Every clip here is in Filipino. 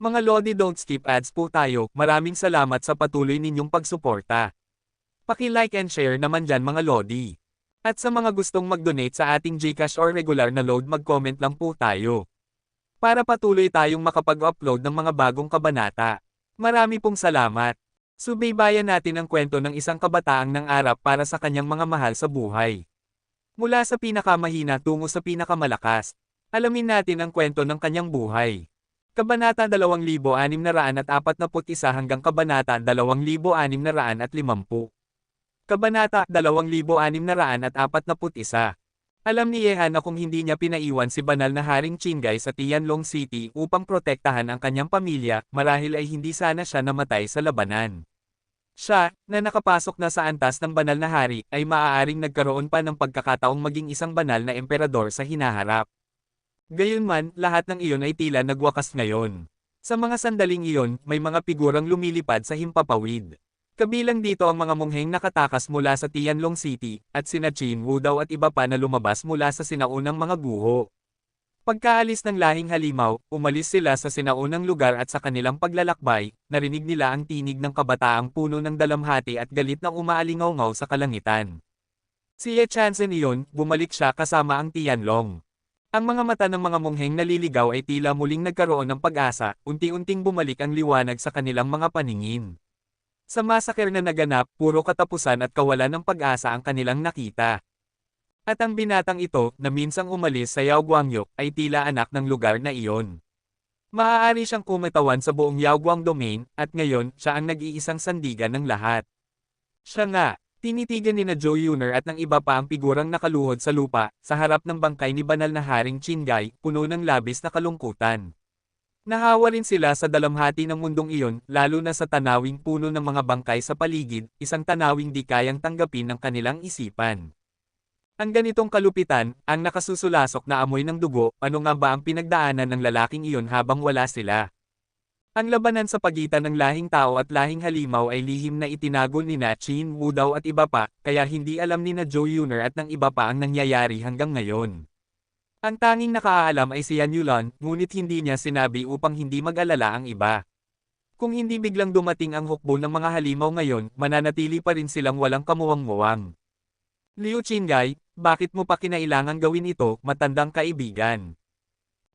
Mga Lodi, don't skip ads po tayo. Maraming salamat sa patuloy ninyong pagsuporta. Paki-like and share naman dyan mga Lodi. At sa mga gustong mag-donate sa ating GCash or regular na load, mag-comment lang po tayo. Para patuloy tayong makapag-upload ng mga bagong kabanata. Marami pong salamat. Subaybayan natin ang kwento ng isang kabataang nangarap para sa kanyang mga mahal sa buhay. Mula sa pinakamahina tungo sa pinakamalakas. Alamin natin ang kwento ng kanyang buhay. Kabanata 2641 hanggang Kabanata 2650. Kabanata 2641. Alam ni Yehan na kung hindi niya pinaiwan si banal na Haring Qinggai sa Tianlong City upang protektahan ang kanyang pamilya, marahil ay hindi sana siya namatay sa labanan. Siya, na nakapasok na sa antas ng banal na hari, ay maaaring nagkaroon pa ng pagkakataong maging isang banal na emperador sa hinaharap. Gayunman, lahat ng iyon ay tila nagwakas ngayon. Sa mga sandaling iyon, may mga figurang lumilipad sa himpapawid. Kabilang dito ang mga mongheng nakatakas mula sa Tianlong City, at sina Qin Wu Dao at iba pa na lumabas mula sa sinaunang mga guho. Pagkaalis ng lahing halimaw, umalis sila sa sinaunang lugar at sa kanilang paglalakbay, narinig nila ang tinig ng kabataang puno ng dalamhati at galit na umaalingaw-ngaw sa kalangitan. Si Ye Chanzen iyon, bumalik siya kasama ang Tianlong. Ang mga mata ng mga mongheng naliligaw ay tila muling nagkaroon ng pag-asa, unti-unting bumalik ang liwanag sa kanilang mga paningin. Sa masaker na naganap, puro katapusan at kawalan ng pag-asa ang kanilang nakita. At ang binatang ito, na minsang umalis sa Yao Guangyok, ay tila anak ng lugar na iyon. Maaari siyang kumatawan sa buong Yao Guang domain, at ngayon, siya ang nag-iisang sandigan ng lahat. Siya nga, tinitigan ni na Zhou Yuner at ng iba pa ang figurang nakaluhod sa lupa, sa harap ng bangkay ni banal na Haring Qinggai, puno ng labis na kalungkutan. Nahawa rin sila sa dalamhati ng mundong iyon, lalo na sa tanawing puno ng mga bangkay sa paligid, isang tanawing di kayang tanggapin ng kanilang isipan. Ang ganitong kalupitan, ang nakasusulasok na amoy ng dugo, ano nga ba ang pinagdaanan ng lalaking iyon habang wala sila? Ang labanan sa pagitan ng lahing tao at lahing halimaw ay lihim na itinago ni na Qin Wu Dao at iba pa, kaya hindi alam ni na Zhou Yuner at ng iba pa ang nangyayari hanggang ngayon. Ang tanging nakaalam ay si Yan Yulan, ngunit hindi niya sinabi upang hindi mag-alala ang iba. Kung hindi biglang dumating ang hukbo ng mga halimaw ngayon, mananatili pa rin silang walang kamuwang-muwang. Liu Qinggai, bakit mo pa kinailangang gawin ito, matandang kaibigan?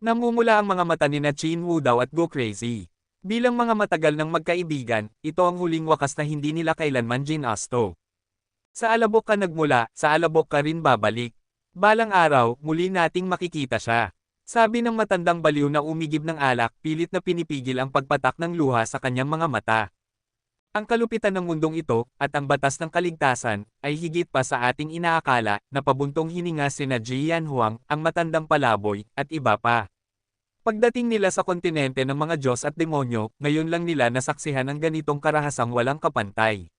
Namumula ang mga mata ni na Qin Wu Dao at Go Crazy. Bilang mga matagal ng magkaibigan, ito ang huling wakas na hindi nila kailanman ginasto. Sa alabok ka nagmula, sa alabok ka rin babalik. Balang araw, muli nating makikita siya. Sabi ng matandang baliw na umigib ng alak, pilit na pinipigil ang pagpatak ng luha sa kanyang mga mata. Ang kalupitan ng mundong ito, at ang batas ng kaligtasan, ay higit pa sa ating inaakala, na pabuntong hininga sina Jian Huang, ang matandang palaboy, at iba pa. Pagdating nila sa kontinente ng mga Diyos at demonyo, ngayon lang nila nasaksihan ang ganitong karahasang walang kapantay.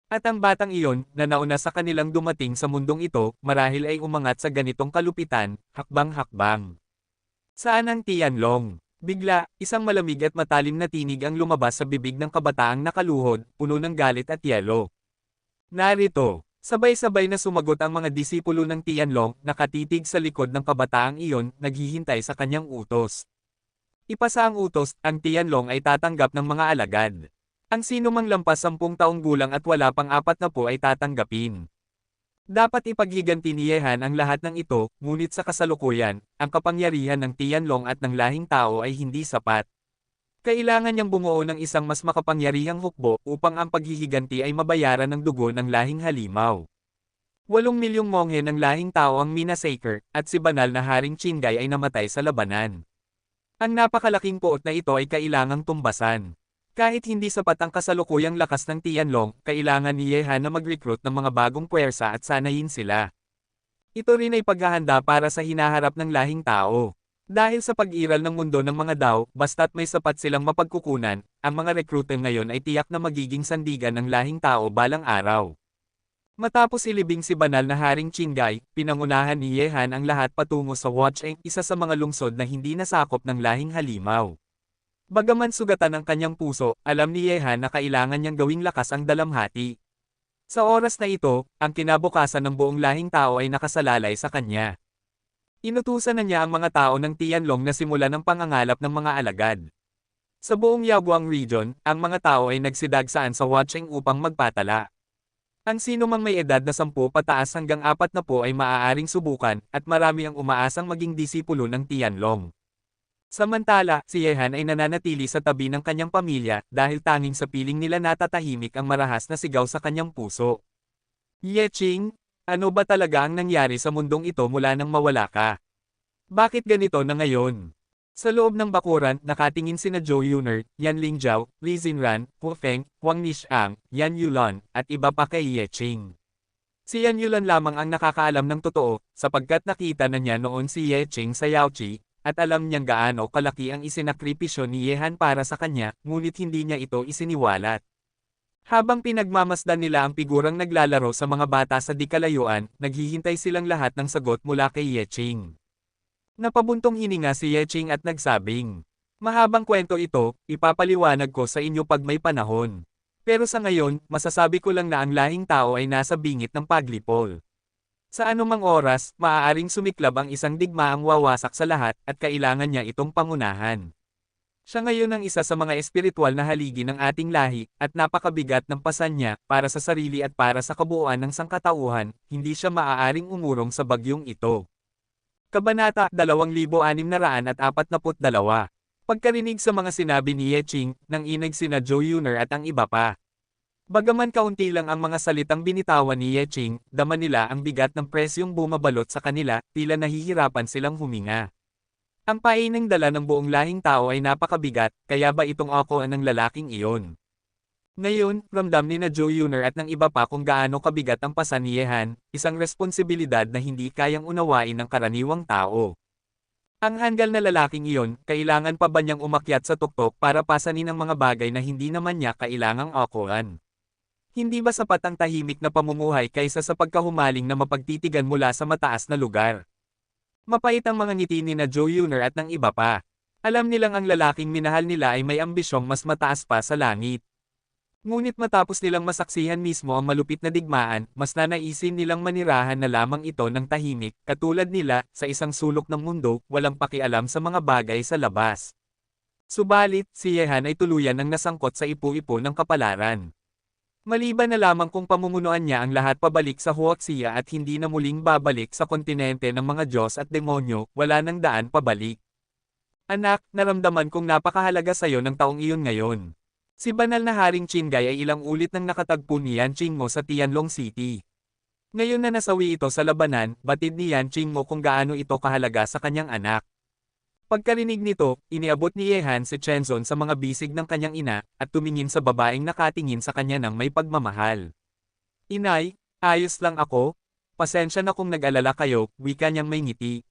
At ang batang iyon, na nauna sa kanilang dumating sa mundong ito, marahil ay umangat sa ganitong kalupitan, hakbang-hakbang. Saan ang Tianlong? Bigla, isang malamig at matalim na tinig ang lumabas sa bibig ng kabataang nakaluhod, puno ng galit at yelo. Narito, sabay-sabay na sumagot ang mga disipulo ng Tianlong, nakatitig sa likod ng kabataang iyon, naghihintay sa kanyang utos. Ipasa ang utos, ang Tianlong ay tatanggap ng mga alagad. Ang sino mang lampas 10 taong gulang at wala pang 40 ay tatanggapin. Dapat ipaghiganti ni Yehan ang lahat ng ito, ngunit sa kasalukuyan, ang kapangyarihan ng Tianlong at ng lahing tao ay hindi sapat. Kailangan niyang bumuo ng isang mas makapangyarihang hukbo upang ang paghihiganti ay mabayaran ng dugo ng lahing halimaw. 8 milyong monghe ng lahing tao ang minasacre, at si banal na Haring Qinggai ay namatay sa labanan. Ang napakalaking puot na ito ay kailangang tumbasan. Kahit hindi sapat ang kasalukuyang lakas ng Tianlong, kailangan ni Yehan na mag-recruit ng mga bagong puwersa at sanayin sila. Ito rin ay paghahanda para sa hinaharap ng lahing tao. Dahil sa pag-iral ng mundo ng mga Dao, basta't may sapat silang mapagkukunan, ang mga recruiter ngayon ay tiyak na magiging sandigan ng lahing tao balang araw. Matapos ilibing si banal na Haring Qinggai, pinangunahan ni Yehan ang lahat patungo sa Huacheng, isa sa mga lungsod na hindi nasakop ng lahing halimaw. Bagaman sugatan ang kanyang puso, alam ni Yehan na kailangan niyang gawing lakas ang dalamhati. Sa oras na ito, ang kinabukasan ng buong lahing tao ay nakasalalay sa kanya. Inutusan na niya ang mga tao ng Tianlong na simulan ang pangangalap ng mga alagad. Sa buong Yaguang region, ang mga tao ay nagsidagsaan sa watching upang magpatala. Ang sino mang may edad na 10 pataas hanggang 40 ay maaaring subukan, at marami ang umaasang maging disipulo ng Tianlong. Samantala, si Yehan ay nananatili sa tabi ng kanyang pamilya dahil tanging sa piling nila natatahimik ang marahas na sigaw sa kanyang puso. Yeching, ano ba talaga ang nangyari sa mundong ito mula nang mawala ka? Bakit ganito na ngayon? Sa loob ng bakuran, nakatingin sina Zhou Yunner, Yan Lingjiao, Li Xinran, Hu Feng, Huang Nishang, Yan Yulan, at iba pa kay Yeching. Si Yan Yulan lamang ang nakakaalam ng totoo, sapagkat nakita na niya noon si Yeching sa Yaoqi, at alam niyang gaano kalaki ang isinakripisyo ni Yehan para sa kanya, ngunit hindi niya ito isiniwalat. Habang pinagmamasdan nila ang figurang naglalaro sa mga bata sa di kalayuan, naghihintay silang lahat ng sagot mula kay Yeching. Napabuntong hininga si Yeching at nagsabing, "Mahabang kwento ito, ipapaliwanag ko sa inyo pag may panahon. Pero sa ngayon, masasabi ko lang na ang lahing tao ay nasa bingit ng paglipol. Sa anumang oras, maaaring sumiklab ang isang digmaang wawasak sa lahat at kailangan niya itong pangunahan. Siya ngayon ang isa sa mga espiritual na haligi ng ating lahi, at napakabigat ng pasan niya para sa sarili at para sa kabuuan ng sangkatauhan, hindi siya maaaring umurong sa bagyong ito." Kabanata 2642. Pagkarinig sa mga sinabi ni Yeching, nang inag sina Zhou Yunner at ang iba pa. Bagaman kaunti lang ang mga salitang binitawan ni Yeching, dama nila ang bigat ng presyong bumabalot sa kanila, tila nahihirapan silang huminga. Ang painang dala ng buong lahing tao ay napakabigat, kaya ba itong akoan ng lalaking iyon? Ngayon, ramdam ni na Zhou Yunner at ng iba pa kung gaano kabigat ang pasan ni Yehan, isang responsibilidad na hindi kayang unawain ng karaniwang tao. Ang hanggal na lalaking iyon, kailangan pa ba niyang umakyat sa tuktok para pasanin ang mga bagay na hindi naman niya kailangang akuan? Hindi ba sapat ang tahimik na pamumuhay kaysa sa pagkahumaling na mapagtitigan mula sa mataas na lugar? Mapait ang mga ngiti ni na Zhou Yunner at ng iba pa. Alam nilang ang lalaking minahal nila ay may ambisyong mas mataas pa sa langit. Ngunit matapos nilang masaksihan mismo ang malupit na digmaan, mas nanaisin nilang manirahan na lamang ito ng tahimik, katulad nila, sa isang sulok ng mundo, walang pakialam sa mga bagay sa labas. Subalit, si Yehan ay tuluyan ng nasangkot sa ipu-ipo ng kapalaran. Maliban na lamang kung pamumunuan niya ang lahat pabalik sa Huaxia at hindi na muling babalik sa kontinente ng mga Diyos at demonyo, wala nang daan pabalik. Anak, naramdaman kong napakahalaga sa'yo ng taong iyon ngayon. Si banal na Haring Qinggai ay ilang ulit nang nakatagpo ni Yan Qingmo sa Tianlong City. Ngayon na nasawi ito sa labanan, batid ni Yan Qingmo kung gaano ito kahalaga sa kanyang anak. Pagkarinig nito, iniabot ni Yehan si Chenzon sa mga bisig ng kanyang ina, at tumingin sa babaeng nakatingin sa kanya ng may pagmamahal. "Inay, ayos lang ako. Pasensya na kung nag-alala kayo," wika niyang may ngiti.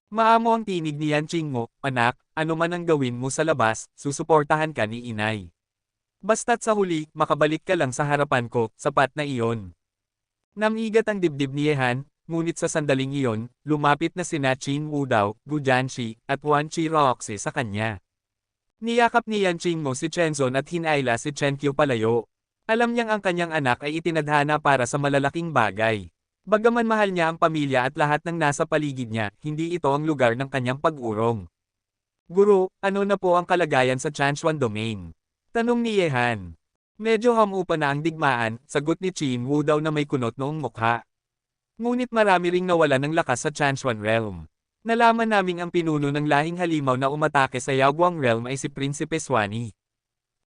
Maamo ang tinig ni Yan Qingmo, "Anak, ano man ang gawin mo sa labas, susuportahan ka ni inay. Basta't sa huli, makabalik ka lang sa harapan ko, sapat na iyon." Namigat ang dibdib ni Yehan, ngunit sa sandaling iyon, lumapit na sina Qin Wudao, Gu Jianxi, at Wan Qiroxe sa kanya. Niyakap ni Yan Qingmo si Chenzon at hinayla si Chen Qiu palayo. Alam niyang ang kanyang anak ay itinadhana para sa malalaking bagay. Bagaman mahal niya ang pamilya at lahat ng nasa paligid niya, hindi ito ang lugar ng kanyang pag-urong. "Guro, ano na po ang kalagayan sa Chanchuan Domain?" tanong ni Yehan. "Medyo hamupa na ang digmaan," sagot ni Qin Wudao na may kunot noong mukha. "Ngunit marami ring nawala ng lakas sa Chanchuan Realm. Nalaman naming ang pinuno ng lahing halimaw na umatake sa Yaoguang Realm ay si Prinsipe Xuani."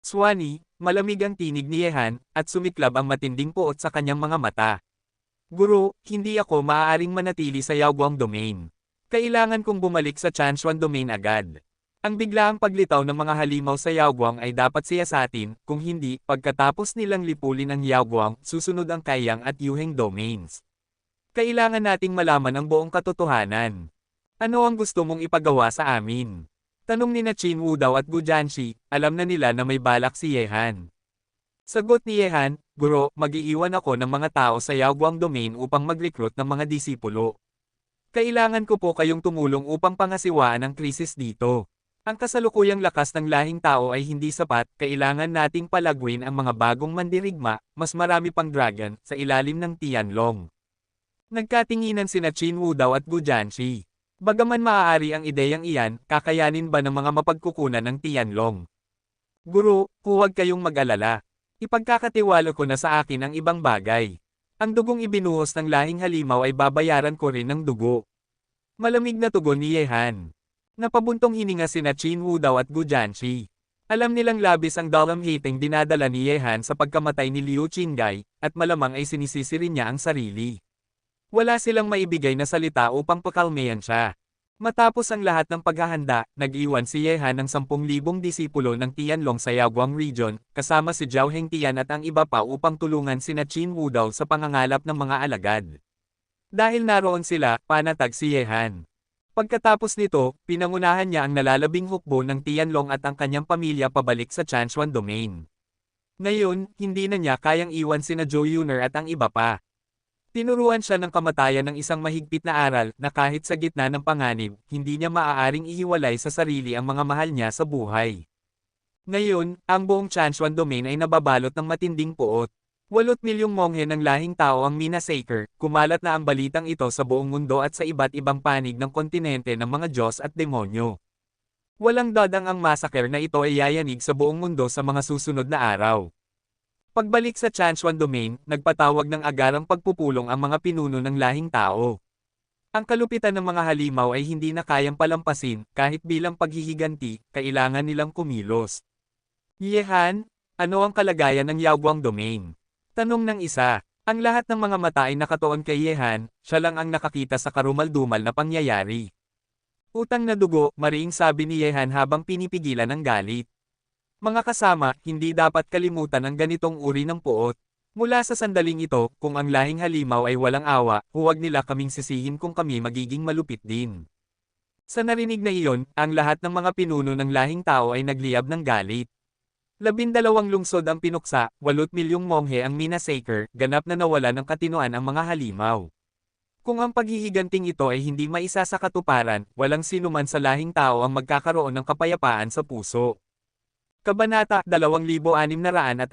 Xuani, malamig ang tinig ni Yehan, at sumiklab ang matinding puot sa kanyang mga mata. "Guro, hindi ako maaaring manatili sa Yaoguang Domain. Kailangan kong bumalik sa Chanchuan Domain agad. Ang biglaang paglitaw ng mga halimaw sa Yaoguang ay dapat siyasatin, kung hindi, pagkatapos nilang lipulin ang Yaoguang, susunod ang Kaiyang at Yuheng Domains. Kailangan nating malaman ang buong katotohanan. Ano ang gusto mong ipagawa sa amin?" tanong ni na Qin Wudao at Gu Jianxi, alam na nila na may balak si Yehan. Sagot ni Yehan, "Guro, mag-iiwan ako ng mga tao sa Yaoguang Domain upang mag-recruit ng mga disipulo. Kailangan ko po kayong tumulong upang pangasiwaan ang krisis dito. Ang kasalukuyang lakas ng lahing tao ay hindi sapat, kailangan nating palaguin ang mga bagong mandirigma, mas marami pang dragon, sa ilalim ng Tianlong." Nagkatinginan sina Qin Wudao at Gu Jianxi. Bagaman maaari ang ideyang iyan, kakayanin ba ng mga mapagkukunan ng Tianlong? Guro, huwag kayong mag-alala. Ipagkakatiwala ko na sa akin ang ibang bagay. Ang dugong ibinuhos ng lahing halimaw ay babayaran ko rin ng dugo. Malamig na tugon ni Yehan. Napabuntong hininga sina Qin Wudaw at Gu Jianqi. Alam nilang labis ang dalam-hating dinadala ni Yehan sa pagkamatay ni Liu Qinggai, at malamang ay sinisisi rin niya ang sarili. Wala silang maibigay na salita upang pakalmayan siya. Matapos ang lahat ng paghahanda, nag-iwan si Yehan ng 10,000 disipulo ng Tianlong sa Yaguang Region, kasama si Zhao Hengtian at ang iba pa upang tulungan sina Qin Wudaw sa pangangalap ng mga alagad. Dahil naroon sila, panatag si Yehan. Pagkatapos nito, pinangunahan niya ang nalalabing hukbo ng Tianlong at ang kanyang pamilya pabalik sa Chanchuan Domain. Ngayon, hindi na niya kayang iwan sina Zhou Yuner at ang iba pa. Tinuruan siya ng kamatayan ng isang mahigpit na aral na kahit sa gitna ng panganib, hindi niya maaaring ihiwalay sa sarili ang mga mahal niya sa buhay. Ngayon, ang buong Chanchuan Domain ay nababalot ng matinding puot. 8 milyong monghe ng lahing tao ang minasacre, kumalat na ang balitang ito sa buong mundo at sa iba't ibang panig ng kontinente ng mga Diyos at demonyo. Walang dadang ang massacre na ito ay yayanig sa buong mundo sa mga susunod na araw. Pagbalik sa Chanchuan Domain, nagpatawag ng agarang pagpupulong ang mga pinuno ng lahing tao. Ang kalupitan ng mga halimaw ay hindi na kayang palampasin, kahit bilang paghihiganti, kailangan nilang kumilos. Yehan, ano ang kalagayan ng Yaguang Domain? Tanong ng isa. Ang lahat ng mga mata ay nakatuon kay Yehan, siya lang ang nakakita sa karumal-dumal na pangyayari. Utang na dugo, mariing sabi ni Yehan habang pinipigilan ang galit. Mga kasama, hindi dapat kalimutan ang ganitong uri ng puot. Mula sa sandaling ito, kung ang lahing halimaw ay walang awa, huwag nila kaming sisihin kung kami magiging malupit din. Sa narinig na iyon, ang lahat ng mga pinuno ng lahing tao ay nagliyab ng galit. 12 lungsod ang pinuksa, 8 milyong monghe ang minasacre, ganap na nawala ng katinoan ang mga halimaw. Kung ang paghihiganting ito ay hindi maisa sa katuparan, walang sinuman sa lahing tao ang magkakaroon ng kapayapaan sa puso. Kabanata 2643.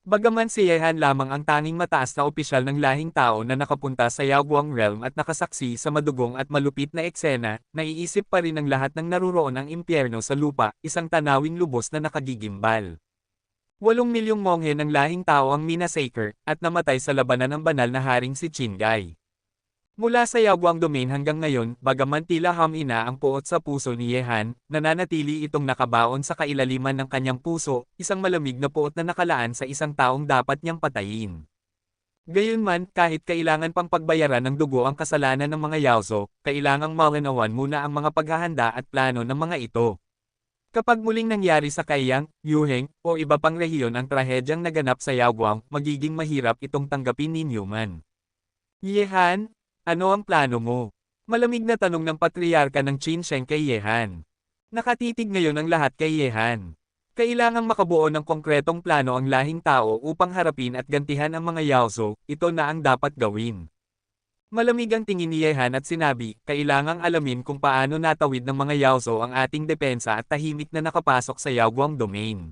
Bagaman si Yehan lamang ang tanging mataas na opisyal ng lahing tao na nakapunta sa Yaguang Realm at nakasaksi sa madugong at malupit na eksena, naiisip pa rin ng lahat ng naruroon ang impyerno sa lupa, isang tanawing lubos na nakagigimbal. 8 milyong monghe ng lahing tao ang minasacre, at namatay sa labanan ng banal na haring si Qinggai. Mula sa Yaguang Domain hanggang ngayon, bagaman tila hamina ang puot sa puso ni Yehan, nananatili itong nakabaon sa kailaliman ng kanyang puso, isang malamig na puot na nakalaan sa isang taong dapat niyang patayin. Gayunman, kahit kailangan pang pagbayaran ng dugo ang kasalanan ng mga Yaozo, kailangang malinawan muna ang mga paghahanda at plano ng mga ito. Kapag muling nangyari sa Kaiyang, Yuheng, o iba pang rehiyon ang trahedyang naganap sa Yaguang, magiging mahirap itong tanggapin ni Newman. Yehan, ano ang plano mo? Malamig na tanong ng patriarka ng Qin Sheng kay Yehan. Nakatitig ngayon ang lahat kay Yehan. Kailangang makabuo ng konkretong plano ang lahing tao upang harapin at gantihan ang mga Yaozo, ito na ang dapat gawin. Malamig ang tingin ni Yehan at sinabi, kailangang alamin kung paano natawid ng mga Yaozo ang ating depensa at tahimik na nakapasok sa Yaguang Domain.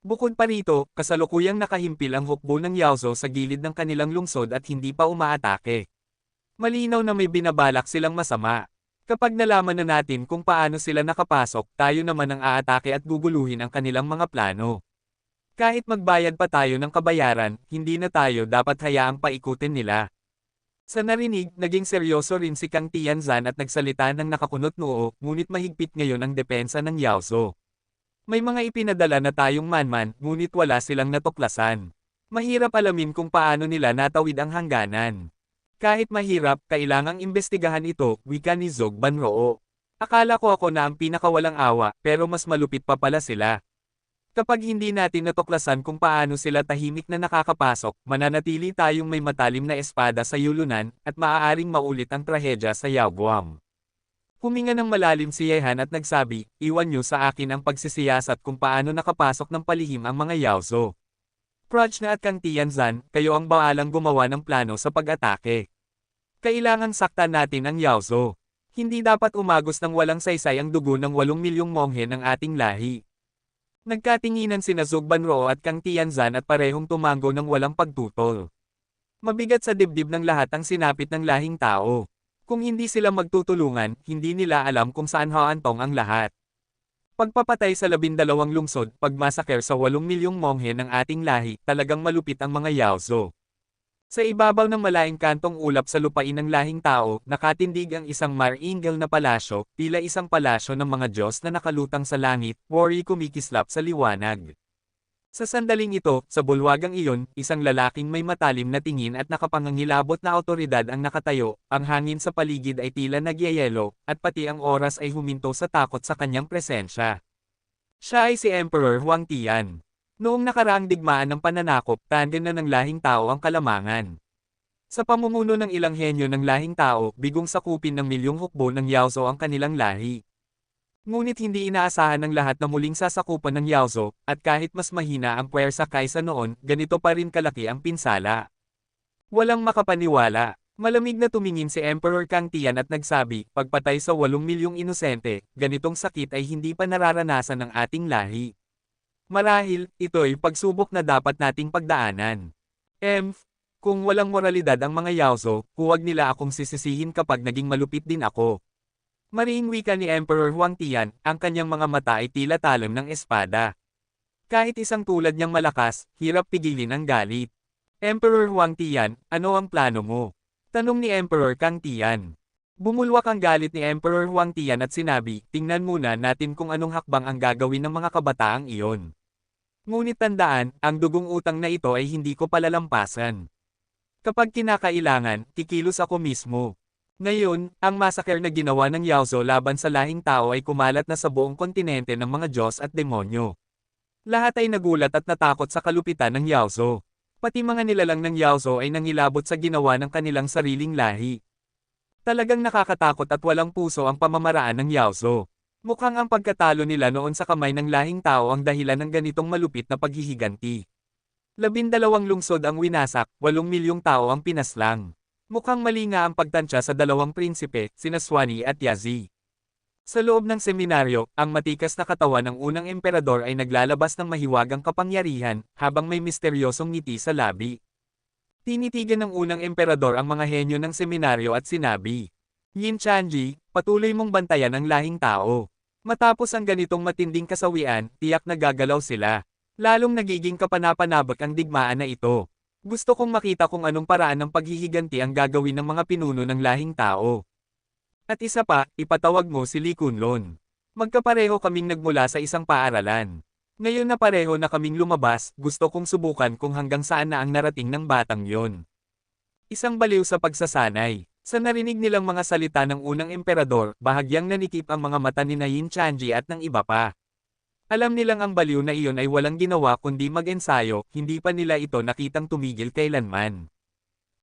Bukod pa rito, kasalukuyang nakahimpil ang hukbo ng Yaozo sa gilid ng kanilang lungsod at hindi pa umaatake. Malinaw na may binabalak silang masama. Kapag nalaman na natin kung paano sila nakapasok, tayo naman ang aatake at guguluhin ang kanilang mga plano. Kahit magbayad pa tayo ng kabayaran, hindi na tayo dapat hayaang paikutin nila. Sa narinig, naging seryoso rin si Kang Tianzan at nagsalita ng nakakunot noo, ngunit mahigpit ngayon ang depensa ng Yaozo. May mga ipinadala na tayong manman, ngunit wala silang natuklasan. Mahirap alamin kung paano nila natawid ang hangganan. Kahit mahirap, kailangang imbestigahan ito, wika ni Zog Banroo. Akala ko ako na ang pinakawalang awa, pero mas malupit pa pala sila. Kapag hindi natin natuklasan kung paano sila tahimik na nakakapasok, mananatili tayong may matalim na espada sa yulunan, at maaaring maulit ang trahedya sa Yaguam. Huminga ng malalim si Yehan at nagsabi, iwan niyo sa akin ang pagsisiyasat kung paano nakapasok ng palihim ang mga Yaozo. Prajna at Kang Tianzan, kayo ang baalang gumawa ng plano sa pag-atake. Kailangang saktan natin ang Yaozo. Hindi dapat umagos ng walang saysay ang dugo ng 8 milyong monghe ng ating lahi. Nagkatinginan sina Zog Banroo at Kang Tianzan at parehong tumango ng walang pagtutol. Mabigat sa dibdib ng lahat ang sinapit ng lahing tao. Kung hindi sila magtutulungan, hindi nila alam kung saan haantong ang lahat. Pagpapatay sa 12 lungsod, pagmasaker sa 8 milyong monghe ng ating lahi, talagang malupit ang mga Yaozo. Sa ibabaw ng malaking kantong ulap sa lupain ng lahing tao, nakatindig ang isang maringal na palasyo, tila isang palasyo ng mga Diyos na nakalutang sa langit, wari kumikislap sa liwanag. Sa sandaling ito, sa bulwagang iyon, isang lalaking may matalim na tingin at nakapangangilabot na awtoridad ang nakatayo, ang hangin sa paligid ay tila nagyayelo, at pati ang oras ay huminto sa takot sa kanyang presensya. Siya ay si Emperor Huang Tian. Noong nakaraang digmaan ng pananakop, tandem na ng lahing tao ang kalamangan. Sa pamumuno ng ilang henyo ng lahing tao, bigong sakupin ng milyong hukbo ng Yaozo ang kanilang lahi. Ngunit hindi inaasahan ng lahat na muling sasakupan ng Yaozo, at kahit mas mahina ang puwersa kaysa noon, ganito pa rin kalaki ang pinsala. Walang makapaniwala. Malamig na tumingin si Emperor Kang Tian at nagsabi, pagpatay sa 8 milyong inosente, ganitong sakit ay hindi pa nararanasan ng ating lahi. Marahil, ito'y pagsubok na dapat nating pagdaanan. Kung walang moralidad ang mga Yaozo, huwag nila akong sisisihin kapag naging malupit din ako. Mariing wika ni Emperor Huang Tian, ang kanyang mga mata ay tila talam ng espada. Kahit isang tulad niyang malakas, hirap pigilin ang galit. Emperor Huang Tian, ano ang plano mo? Tanong ni Emperor Kang Tian. Bumulwak ang galit ni Emperor Huang Tian at sinabi, tingnan muna natin kung anong hakbang ang gagawin ng mga kabataang iyon. Ngunit tandaan, ang dugong utang na ito ay hindi ko palalampasan. Kapag kinakailangan, kikilos ako mismo. Ngayon, ang massacre na ginawa ng Yaozo laban sa lahing tao ay kumalat na sa buong kontinente ng mga Diyos at demonyo. Lahat ay nagulat at natakot sa kalupitan ng Yaozo. Pati mga nilalang ng Yaozo ay nangilabot sa ginawa ng kanilang sariling lahi. Talagang nakakatakot at walang puso ang pamamaraan ng Yaozo. Mukhang ang pagkatalo nila noon sa kamay ng lahing tao ang dahilan ng ganitong malupit na paghihiganti. 12 lungsod ang winasak, 8 milyong tao ang pinaslang. Mukhang mali nga ang pagtansya sa dalawang prinsipe, sina Xuanyi at Yazi. Sa loob ng seminaryo, ang matikas na katawan ng unang emperador ay naglalabas ng mahiwagang kapangyarihan, habang may misteryosong ngiti sa labi. Tinitigan ng unang emperador ang mga henyo ng seminaryo at sinabi, Yin Chanji, patuloy mong bantayan ang lahing tao. Matapos ang ganitong matinding kasawian, tiyak na gagalaw sila. Lalong nagiging kapanapanabak ang digmaan na ito. Gusto kong makita kung anong paraan ng paghihiganti ang gagawin ng mga pinuno ng lahing tao. At isa pa, ipatawag mo si Li Kunlun. Magkapareho kaming nagmula sa isang paaralan. Ngayon na pareho na kaming lumabas, gusto kong subukan kung hanggang saan na ang narating ng batang yon. Isang baliw sa pagsasanay. Sa narinig nilang mga salita ng unang emperador, bahagyang nanikip ang mga mata ni Yin Chanji at ng iba pa. Alam nilang ang baliw na iyon ay walang ginawa kundi mag-ensayo, hindi pa nila ito nakitang tumigil kailanman.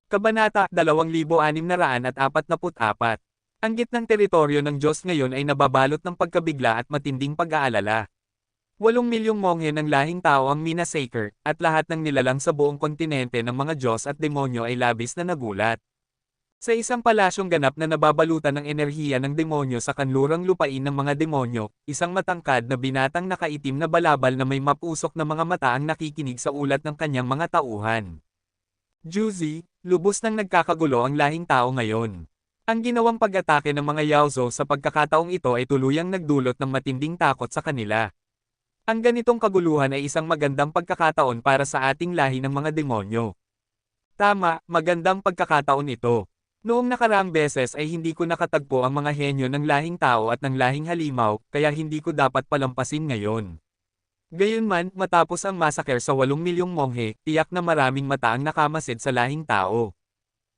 Kabanata 2644. Ang gitnang teritoryo ng Diyos ngayon ay nababalot ng pagkabigla at matinding pag-aalala. 8 milyong monghe ng lahing tao ang minasacre, at lahat ng nilalang sa buong kontinente ng mga Diyos at demonyo ay labis na nagulat. Sa isang palasyong ganap na nababalutan ng enerhiya ng demonyo sa kanlurang lupain ng mga demonyo, isang matangkad na binatang nakaitim na balabal na may mapusok na mga mata ang nakikinig sa ulat ng kanyang mga tauhan. Juzi, lubos nang nagkakagulo ang lahing tao ngayon. Ang ginawang pag-atake ng mga Yaozo sa pagkakataong ito ay tuluyang nagdulot ng matinding takot sa kanila. Ang ganitong kaguluhan ay isang magandang pagkakataon para sa ating lahi ng mga demonyo. Tama, magandang pagkakataon ito. Noong nakaraang beses ay hindi ko nakatagpo ang mga henyo ng lahing tao at ng lahing halimaw, kaya hindi ko dapat palampasin ngayon. Gayunman, matapos ang massacre sa 8 milyong monghe, tiyak na maraming mata ang nakamasid sa lahing tao.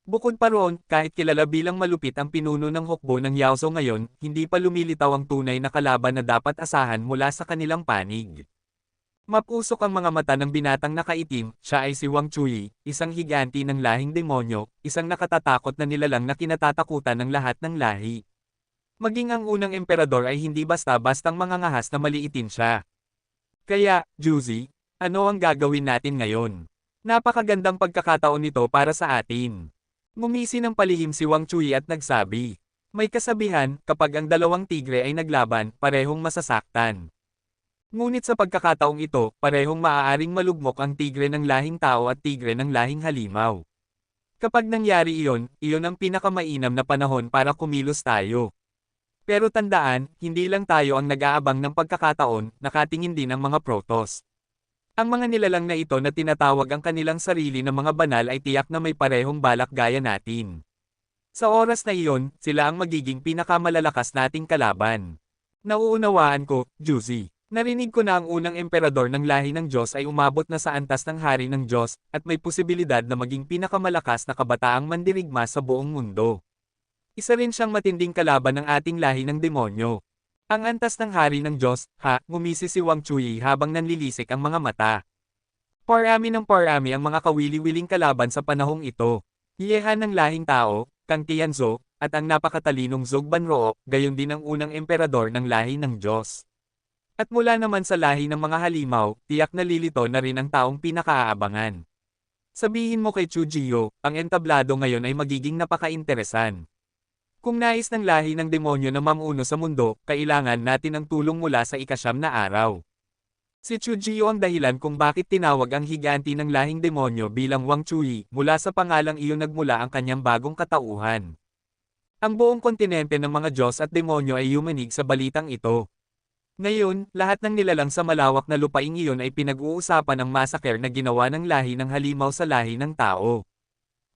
Bukod pa roon, kahit kilala bilang malupit ang pinuno ng hukbo ng Yaozo ngayon, hindi pa lumilitaw ang tunay na kalaban na dapat asahan mula sa kanilang panig. Mapusok ang mga mata ng binatang nakaitim, siya ay si Wang Chui, isang higanti ng lahing demonyo, isang nakatatakot na nilalang na kinatatakutan ng lahat ng lahi. Maging ang unang emperador ay hindi basta-bastang mangangahas na maliitin siya. Kaya, Juzi, ano ang gagawin natin ngayon? Napakagandang pagkakataon nito para sa atin. Ngumisi ng palihim si Wang Chui at nagsabi, may kasabihan, kapag ang dalawang tigre ay naglaban, parehong masasaktan. Ngunit sa pagkakataong ito, parehong maaaring malugmok ang tigre ng lahing tao at tigre ng lahing halimaw. Kapag nangyari iyon, iyon ang pinakamainam na panahon para kumilos tayo. Pero tandaan, hindi lang tayo ang nag-aabang ng pagkakataon, nakatingin din ang mga Protoss. Ang mga nilalang na ito na tinatawag ang kanilang sarili na mga banal ay tiyak na may parehong balak gaya natin. Sa oras na iyon, sila ang magiging pinakamalalakas nating kalaban. Nauunawaan ko, Juicy. Narinig ko na ang unang emperador ng lahi ng Diyos ay umabot na sa antas ng hari ng Diyos, at may posibilidad na maging pinakamalakas na kabataang mandirigma sa buong mundo. Isa rin siyang matinding kalaban ng ating lahi ng demonyo. Ang antas ng hari ng Diyos, ngumisi si Wang Chuyi habang nanlilisik ang mga mata. Parami ng parami ang mga kawili-wiling kalaban sa panahong ito. Yehan ng lahing tao, Kang Tianzhou, at ang napakatalinong Zhou Banroo, gayon din ang unang emperador ng lahi ng Diyos. At mula naman sa lahi ng mga halimaw, tiyak na lilito na rin ang taong pinakaaabangan. Sabihin mo kay Chu Jio, ang entablado ngayon ay magiging napaka-interesan. Kung nais ng lahi ng demonyo na mamuno sa mundo, kailangan natin ang tulong mula sa ikasyam na araw. Si Chu Jio ang dahilan kung bakit tinawag ang higanti ng lahing demonyo bilang Wang Chuyi, mula sa pangalang iyon nagmula ang kanyang bagong katauhan. Ang buong kontinente ng mga Diyos at demonyo ay yumanig sa balitang ito. Ngayon, lahat ng nilalang sa malawak na lupaing iyon ay pinag-uusapan ang massacre na ginawa ng lahi ng halimaw sa lahi ng tao.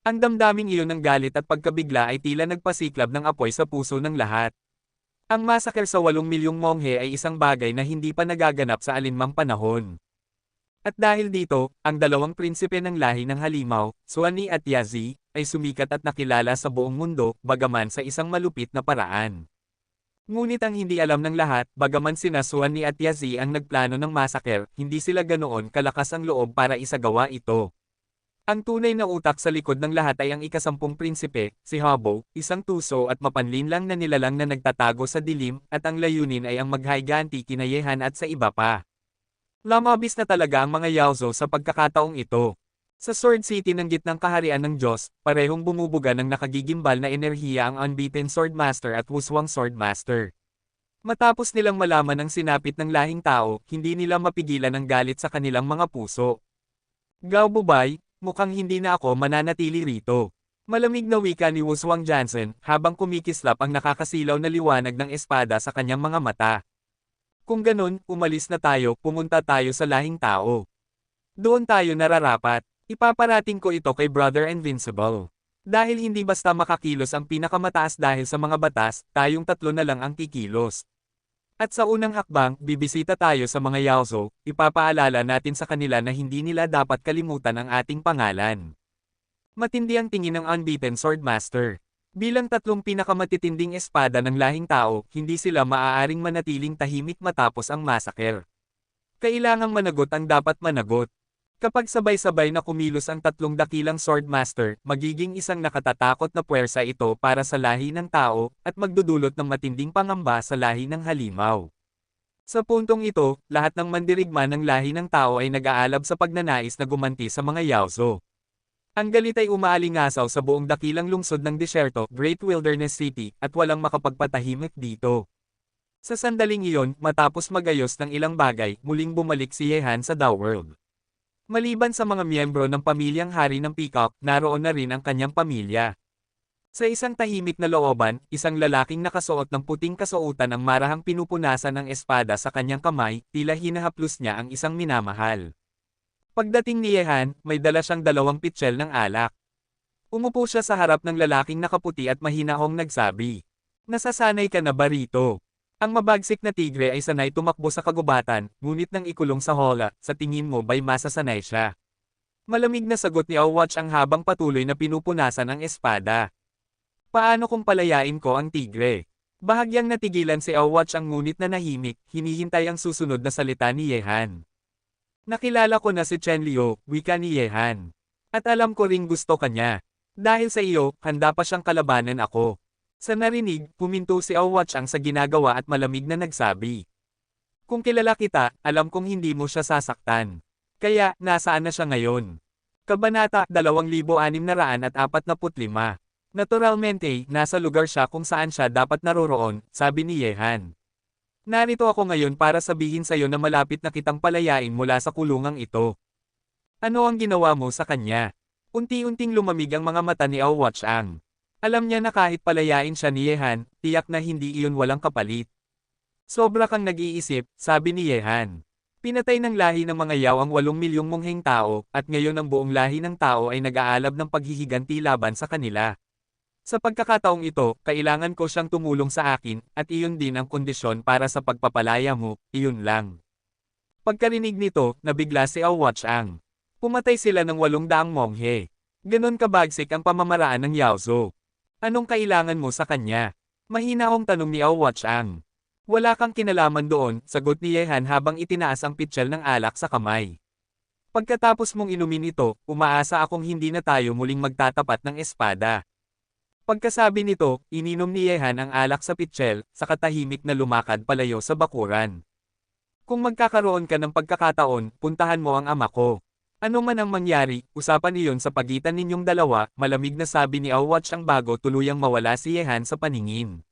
Ang damdaming iyon ng galit at pagkabigla ay tila nagpasiklab ng apoy sa puso ng lahat. Ang massacre sa 8 milyong monghe ay isang bagay na hindi pa nagaganap sa alinmang panahon. At dahil dito, ang dalawang prinsipe ng lahi ng halimaw, Xuanyi at Yazi, ay sumikat at nakilala sa buong mundo, bagaman sa isang malupit na paraan. Ngunit ang hindi alam ng lahat, bagaman sina Xuanyi at Yazi ang nagplano ng massacre, hindi sila ganoon kalakas ang loob para isagawa ito. Ang tunay na utak sa likod ng lahat ay ang ikasampung prinsipe, si Habo, isang tuso at mapanlinlang na nilalang na nagtatago sa dilim, at ang layunin ay ang maghayganti kina Yehan at sa iba pa. Lamabis na talaga ang mga Yaozo sa pagkakataong ito. Sa Sword City ng gitnang kaharian ng Diyos, parehong bumubuga ng nakagigimbal na enerhiya ang Unbeaten Swordmaster at Wuswang Swordmaster. Matapos nilang malaman ang sinapit ng lahing tao, hindi nila mapigilan ang galit sa kanilang mga puso. Gao Bubay, mukhang hindi na ako mananatili rito. Malamig na wika ni Wuswang Jansen, habang kumikislap ang nakakasilaw na liwanag ng espada sa kanyang mga mata. Kung ganun, umalis na tayo, pumunta tayo sa lahing tao. Doon tayo nararapat. Ipaparating ko ito kay Brother Invincible. Dahil hindi basta makakilos ang pinakamataas dahil sa mga batas, tayong tatlo na lang ang kikilos. At sa unang hakbang, bibisita tayo sa mga Yaozo, ipapaalala natin sa kanila na hindi nila dapat kalimutan ang ating pangalan. Matindi ang tingin ng Unbeaten Swordmaster. Bilang tatlong pinakamatitinding espada ng lahing tao, hindi sila maaaring manatiling tahimik matapos ang massacre. Kailangang managot ang dapat managot. Kapag sabay-sabay na kumilos ang tatlong dakilang Swordmaster, magiging isang nakatatakot na puwersa ito para sa lahi ng tao, at magdudulot ng matinding pangamba sa lahi ng halimaw. Sa puntong ito, lahat ng mandirigma ng lahi ng tao ay nag-aalab sa pagnanais na gumanti sa mga Yaozo. Ang galit ay umaalingasaw sa buong dakilang lungsod ng disyerto, Great Wilderness City, at walang makapagpatahimik dito. Sa sandaling iyon, matapos magayos ng ilang bagay, muling bumalik si Yehan sa Dao World. Maliban sa mga miyembro ng pamilyang hari ng Peacock, naroon na rin ang kanyang pamilya. Sa isang tahimik na looban, isang lalaking nakasuot ng puting kasuotan ang marahang pinupunasan ng espada sa kanyang kamay, tila hinahaplos niya ang isang minamahal. Pagdating ni Yehan, may dala siyang 2 pitsyel ng alak. Umupo siya sa harap ng lalaking nakaputi at mahinahong nagsabi, "Nasasanay ka na ba rito?" Ang mabagsik na tigre ay sanay tumakbo sa kagubatan, ngunit nang ikulong sa hola, sa tingin mo ba'y masasanay siya? Malamig na sagot ni Owatch ang habang patuloy na pinupunasan ang espada. Paano kung palayain ko ang tigre? Bahagyang natigilan si Owatch ang ngunit na nahimik, hinihintay ang susunod na salita ni Yehan. Nakilala ko na si Chen Liu, wika ni Yehan. At alam ko ring gusto kanya. Dahil sa iyo, handa pa siyang kalabanan ako. Sa narinig, puminto si Owatch ang sa ginagawa at malamig na nagsabi. Kung kilala kita, alam kong hindi mo siya sasaktan. Kaya, nasaan na siya ngayon? Kabanata 2645. Naturalmente, nasa lugar siya kung saan siya dapat naroroon, sabi ni Yehan. Narito ako ngayon para sabihin sa iyo na malapit na kitang palayain mula sa kulungang ito. Ano ang ginawa mo sa kanya? Unti-unting lumamig ang mga mata ni Owatch ang. Alam niya na kahit palayain siya ni Yehan, tiyak na hindi iyon walang kapalit. Sobra kang nag-iisip, sabi ni Yehan. Pinatay ng lahi ng mga Yao ang 8 milyong mongheng tao, at ngayon ang buong lahi ng tao ay nag-aalab ng paghihiganti laban sa kanila. Sa pagkakataong ito, kailangan ko siyang tumulong sa akin, at iyon din ang kondisyon para sa pagpapalaya mo, iyon lang. Pagkarinig nito, nabigla si Awatchang. Pumatay sila ng 800 monghe. Ganon kabagsik ang pamamaraan ng Yaozo. Anong kailangan mo sa kanya? Mahinahong tanong ni Awatchang. Wala kang kinalaman doon, sagot ni Yehan habang itinaas ang pitsyal ng alak sa kamay. Pagkatapos mong inumin ito, umaasa akong hindi na tayo muling magtatapat ng espada. Pagkasabi nito, ininom ni Yehan ang alak sa pitsyel, sa katahimik na lumakad palayo sa bakuran. Kung magkakaroon ka ng pagkakataon, puntahan mo ang ama ko. Ano man ang mangyari, usapan iyon sa pagitan ninyong dalawa, malamig na sabi ni Awatchang bago tuluyang mawala si Yehan sa paningin.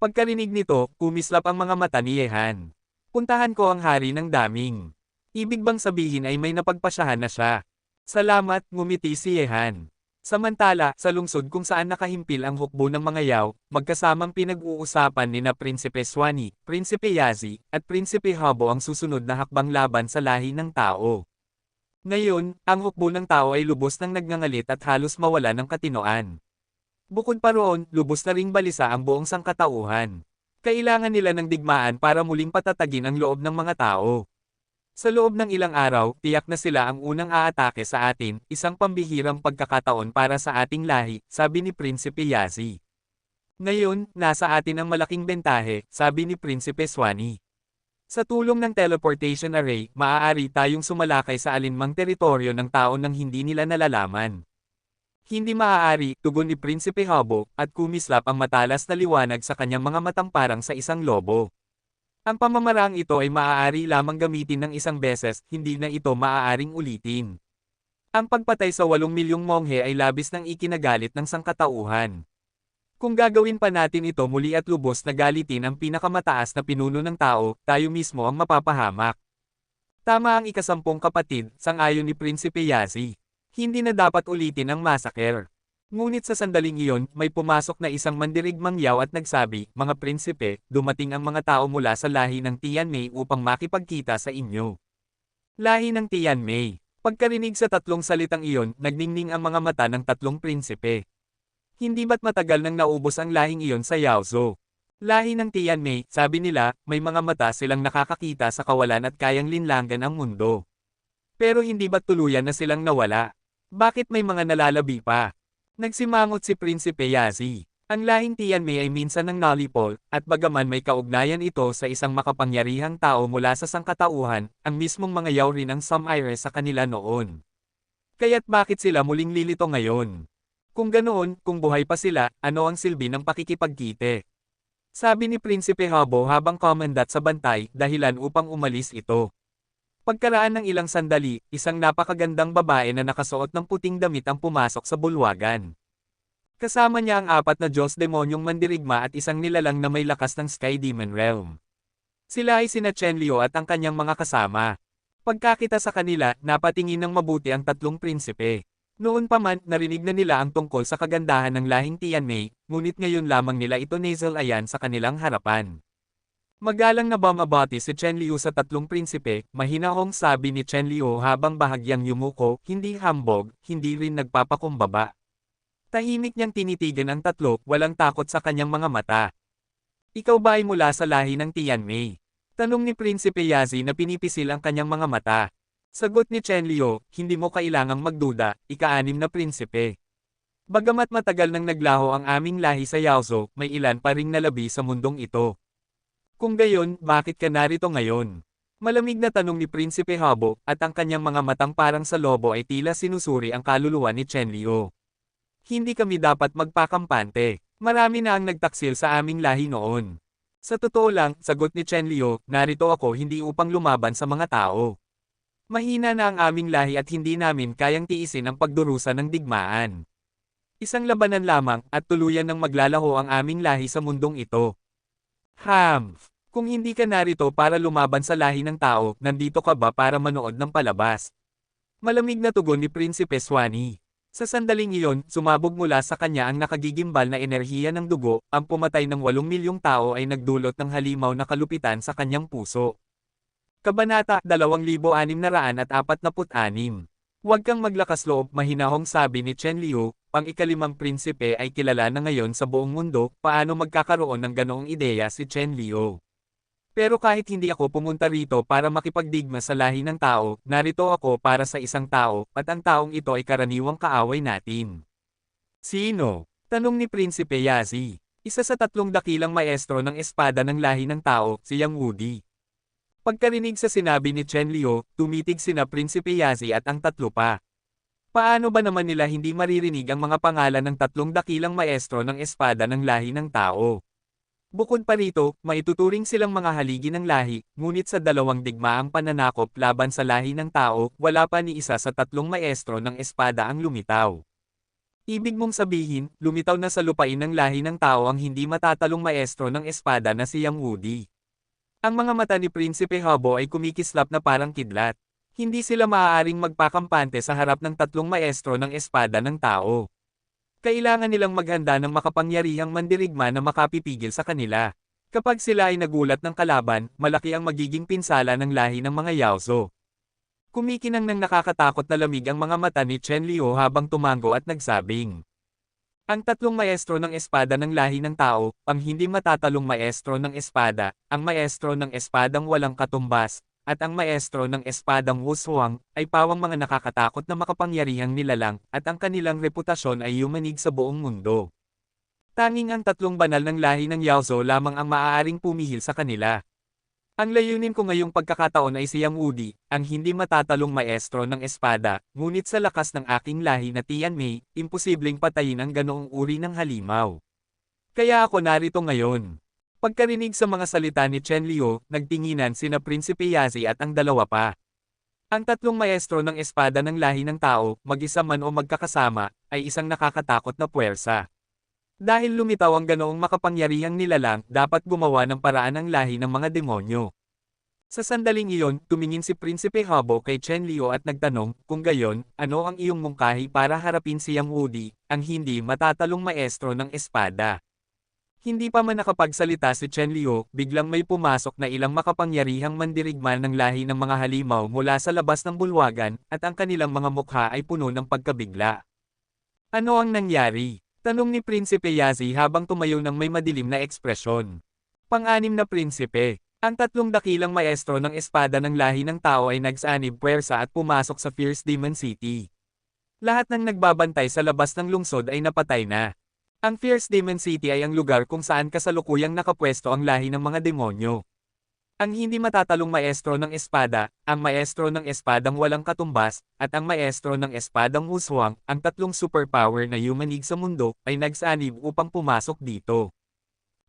Pagkarinig nito, kumislap ang mga mata ni Yehan. Puntahan ko ang hari ng daming. Ibig bang sabihin ay may napagpasyahan na siya? Salamat, ngumiti si Yehan. Samantala, sa lungsod kung saan nakahimpil ang hukbo ng mga Yao, magkasamang pinag-uusapan nina Prinsipe Swanee, Prinsipe Yazi, at Prinsipe Habo ang susunod na hakbang laban sa lahi ng tao. Ngayon, ang hukbo ng tao ay lubos nang nagngangalit at halos mawala ng katinoan. Bukod pa roon, lubos na ring balisa ang buong sangkatauhan. Kailangan nila ng digmaan para muling patatagin ang loob ng mga tao. Sa loob ng ilang araw, tiyak na sila ang unang aatake sa atin, isang pambihirang pagkakataon para sa ating lahi, sabi ni Prinsipe Yazi. Ngayon, nasa atin ang malaking bentahe, sabi ni Prinsipe Swanee. Sa tulong ng teleportation array, maaari tayong sumalakay sa alinmang teritoryo ng tao nang hindi nila nalalaman. Hindi maaari, tugon ni Prinsipe Habo, at kumislap ang matalas na liwanag sa kanyang mga matang parang sa isang lobo. Ang pamamaraang ito ay maaari lamang gamitin ng isang beses, hindi na ito maaaring ulitin. Ang pagpatay sa 8 milyong monghe ay labis ng ikinagalit ng sangkatauhan. Kung gagawin pa natin ito muli at lubos na galitin ang pinakamataas na pinuno ng tao, tayo mismo ang mapapahamak. Tama ang ikasampung kapatid, sang-ayon ni Prinsipe Yazi. Hindi na dapat ulitin ang massacre. Ngunit sa sandaling iyon, may pumasok na isang mandirigmang Yao at nagsabi, mga prinsipe, dumating ang mga tao mula sa lahi ng Tianmei upang makipagkita sa inyo. Lahi ng Tianmei. Pagkarinig sa tatlong salitang iyon, nagningning ang mga mata ng tatlong prinsipe. Hindi ba't matagal nang naubos ang lahing iyon sa Yaozo? Lahi ng Tianmei, sabi nila, may mga mata silang nakakakita sa kawalan at kayang linlangan ang mundo. Pero hindi ba't tuluyan na silang nawala? Bakit may mga nalalabi pa? Nagsimangot si Prinsipe Yazi. Ang lahing Tianmei ay minsan ng nalipol, at bagaman may kaugnayan ito sa isang makapangyarihang tao mula sa sangkatauhan, ang mismong mga Yao rin ang sumaire sa kanila noon. Kaya't bakit sila muling lilito ngayon? Kung ganoon, kung buhay pa sila, ano ang silbi ng pakikipagkite? Sabi ni Prinsipe Habo habang komandat sa bantay, dahilan upang umalis ito. Pagkaraan ng ilang sandali, isang napakagandang babae na nakasuot ng puting damit ang pumasok sa bulwagan. Kasama niya ang 4 na Diyos demonyong mandirigma at isang nilalang na may lakas ng Sky Demon Realm. Sila ay sina Chen Liu at ang kanyang mga kasama. Pagkakita sa kanila, napatingin ng mabuti ang tatlong prinsipe. Noon pa man, narinig na nila ang tungkol sa kagandahan ng lahing Tianmei, ngunit ngayon lamang nila ito nasal-ayan sa kanilang harapan. Magalang na bumabati si Chen Liu sa tatlong prinsipe, mahinahong sabi ni Chen Liu habang bahagyang yumuko, hindi hambog, hindi rin nagpapakumbaba. Tahimik niyang tinitigan ang tatlo, walang takot sa kanyang mga mata. Ikaw ba ay mula sa lahi ng Tianmei? Tanong ni Prinsipe Yazi na pinipisil ang kanyang mga mata. Sagot ni Chen Liu, hindi mo kailangang magduda, ika-6 na prinsipe. Bagamat matagal nang naglaho ang aming lahi sa Yaozo, may ilan pa ring nalabi sa mundong ito. Kung gayon, bakit ka narito ngayon? Malamig na tanong ni Prinsipe Habo, at ang kanyang mga matang parang sa lobo ay tila sinusuri ang kaluluwa ni Chen Liu. Hindi kami dapat magpakampante. Marami na ang nagtaksil sa aming lahi noon. Sa totoo lang, sagot ni Chen Liu, narito ako hindi upang lumaban sa mga tao. Mahina na ang aming lahi at hindi namin kayang tiisin ang pagdurusa ng digmaan. Isang labanan lamang, at tuluyan ng maglalaho ang aming lahi sa mundong ito. Kung hindi ka narito para lumaban sa lahi ng tao, nandito ka ba para manood ng palabas? Malamig na tugon ni Prinsipe Swanee. Sa sandaling iyon, sumabog mula sa kanya ang nakagigimbal na enerhiya ng dugo, ang pumatay ng 8 milyong tao ay nagdulot ng halimaw na kalupitan sa kanyang puso. Kabanata 2646. Huwag kang maglakas loob, mahinahong sabi ni Chen Liu, ang ikalimang prinsipe ay kilala na ngayon sa buong mundo. Paano magkakaroon ng ganoong ideya si Chen Liu? Pero kahit hindi ako pumunta rito para makipagdigma sa lahi ng tao, narito ako para sa isang tao, at ang taong ito ay karaniwang kaaway natin. Sino? Tanong ni Prinsipe Yazi. Isa sa 3 dakilang maestro ng espada ng lahi ng tao, si Yang Wudi. Pagkarinig sa sinabi ni Chen Liu, tumitig sina Prinsipe Yazi at ang 3 pa. Paano ba naman nila hindi maririnig ang mga pangalan ng 3 dakilang maestro ng espada ng lahi ng tao? Bukod pa rito, maituturing silang mga haligi ng lahi, ngunit sa 2 digmaang pananakop laban sa lahi ng tao, wala pa ni isa sa 3 maestro ng espada ang lumitaw. Ibig mong sabihin, lumitaw na sa lupain ng lahi ng tao ang hindi matatalong maestro ng espada na si Yang Wudi. Ang mga mata ni Prinsipe Habo ay kumikislap na parang kidlat. Hindi sila maaaring magpakampante sa harap ng 3 maestro ng espada ng tao. Kailangan nilang maghanda ng makapangyarihang mandirigma na makapipigil sa kanila. Kapag sila ay nagulat ng kalaban, malaki ang magiging pinsala ng lahi ng mga Yaozo. Kumikinang ng nakakatakot na lamig ang mga mata ni Chen Liu habang tumango at nagsabing. Ang 3 maestro ng espada ng lahi ng tao, ang hindi matatalong maestro ng espada, ang maestro ng espadang walang katumbas, at ang maestro ng espadang wushuang, ay pawang mga nakakatakot na makapangyarihang nilalang, at ang kanilang reputasyon ay yumanig sa buong mundo. Tanging ang 3 banal ng lahi ng Yaozo lamang ang maaaring pumihil sa kanila. Ang layunin ko ngayong pagkakataon ay si Yang Wudi, ang hindi matatalong maestro ng espada, ngunit sa lakas ng aking lahi na Tianmei, imposibleng patayin ang ganoong uri ng halimaw. Kaya ako narito ngayon. Pagkarinig sa mga salita ni Chen Liu, nagtinginan sina Prinsipe Yazi at ang 2 pa. Ang 3 maestro ng espada ng lahi ng tao, mag-isa man o magkakasama, ay isang nakakatakot na puwersa. Dahil lumitaw ang ganoong makapangyarihang nilalang, dapat gumawa ng paraan ang lahi ng mga demonyo. Sa sandaling iyon, tumingin si Prinsipe Habo kay Chen Liu at nagtanong, kung gayon, ano ang iyong mungkahi para harapin si Yang Wudi, ang hindi matatalong maestro ng espada? Hindi pa man nakapagsalita si Chen Liu, biglang may pumasok na ilang makapangyarihang mandirigma ng lahi ng mga halimaw mula sa labas ng bulwagan, at ang kanilang mga mukha ay puno ng pagkabigla. Ano ang nangyari? Tanong ni Prinsipe Yazi habang tumayo ng may madilim na ekspresyon. Pang-anim na prinsipe. Ang 3 dakilang maestro ng espada ng lahi ng tao ay nagsanib puwersa at pumasok sa Fierce Demon City. Lahat ng nagbabantay sa labas ng lungsod ay napatay na. Ang Fierce Demon City ay ang lugar kung saan kasalukuyang nakapwesto ang lahi ng mga demonyo. Ang hindi matatalong maestro ng espada, ang maestro ng espadang walang katumbas, at ang maestro ng espadang wushuang, ang 3 superpower na yumanig sa mundo, ay nagsanib upang pumasok dito.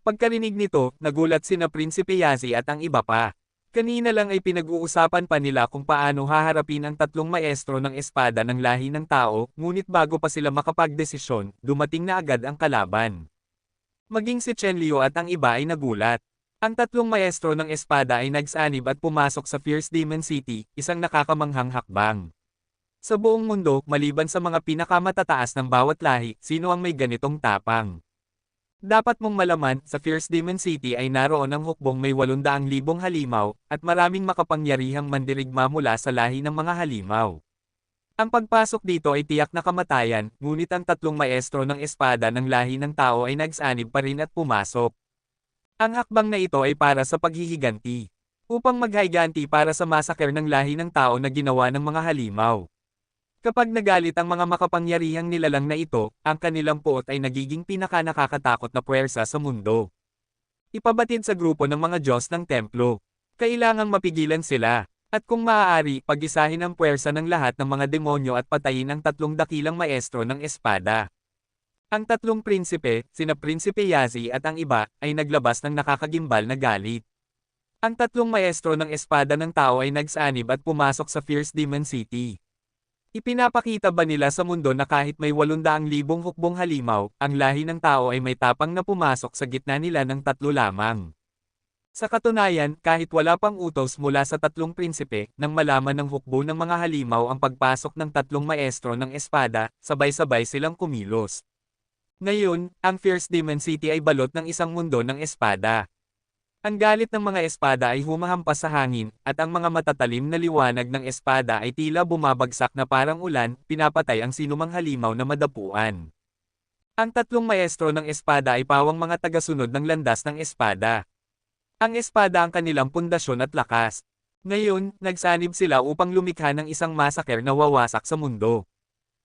Pagkarinig nito, nagulat sina Prinsipe Yazi at ang iba pa. Kanina lang ay pinag-uusapan pa nila kung paano haharapin ang 3 maestro ng espada ng lahi ng tao, ngunit bago pa sila makapagdesisyon, dumating na agad ang kalaban. Maging si Chen Liu at ang iba ay nagulat. Ang 3 maestro ng espada ay nagsanib at pumasok sa Fierce Demon City, isang nakakamanghang hakbang. Sa buong mundo, maliban sa mga pinakamatataas ng bawat lahi, sino ang may ganitong tapang? Dapat mong malaman, sa Fierce Demon City ay naroon ang hukbong may 800,000 halimaw, at maraming makapangyarihang mandirigma mula sa lahi ng mga halimaw. Ang pagpasok dito ay tiyak na kamatayan, ngunit ang 3 maestro ng espada ng lahi ng tao ay nagsanib pa rin at pumasok. Ang hakbang na ito ay para sa paghihiganti. Upang maghiganti para sa masaker ng lahi ng tao na ginawa ng mga halimaw. Kapag nagalit ang mga makapangyarihang nilalang na ito, ang kanilang puot ay nagiging pinaka-nakakatakot na puwersa sa mundo. Ipabatid sa grupo ng mga Diyos ng templo. Kailangang mapigilan sila. At kung maaari, pag-isahin ang puwersa ng lahat ng mga demonyo at patayin ang 3 dakilang maestro ng espada. Ang 3 prinsipe, sina Prinsipe Yazi at ang iba, ay naglabas ng nakakagimbal na galit. Ang 3 maestro ng espada ng tao ay nagsanib at pumasok sa Fierce Demon City. Ipinapakita ba nila sa mundo na kahit may 800,000 hukbong halimaw, ang lahi ng tao ay may tapang na pumasok sa gitna nila ng 3 lamang? Sa katunayan, kahit wala pang utos mula sa tatlong prinsipe, nang malaman ng hukbo ng mga halimaw ang pagpasok ng tatlong maestro ng espada, sabay-sabay silang kumilos. Ngayon, ang Fierce Demon City ay balot ng isang mundo ng espada. Ang galit ng mga espada ay humahampas sa hangin, at ang mga matatalim na liwanag ng espada ay tila bumabagsak na parang ulan, pinapatay ang sinumang halimaw na madapuan. Ang tatlong maestro ng espada ay pawang mga tagasunod ng landas ng espada. Ang espada ang kanilang pundasyon at lakas. Ngayon, nagsanib sila upang lumikha ng isang massacre na wawasak sa mundo.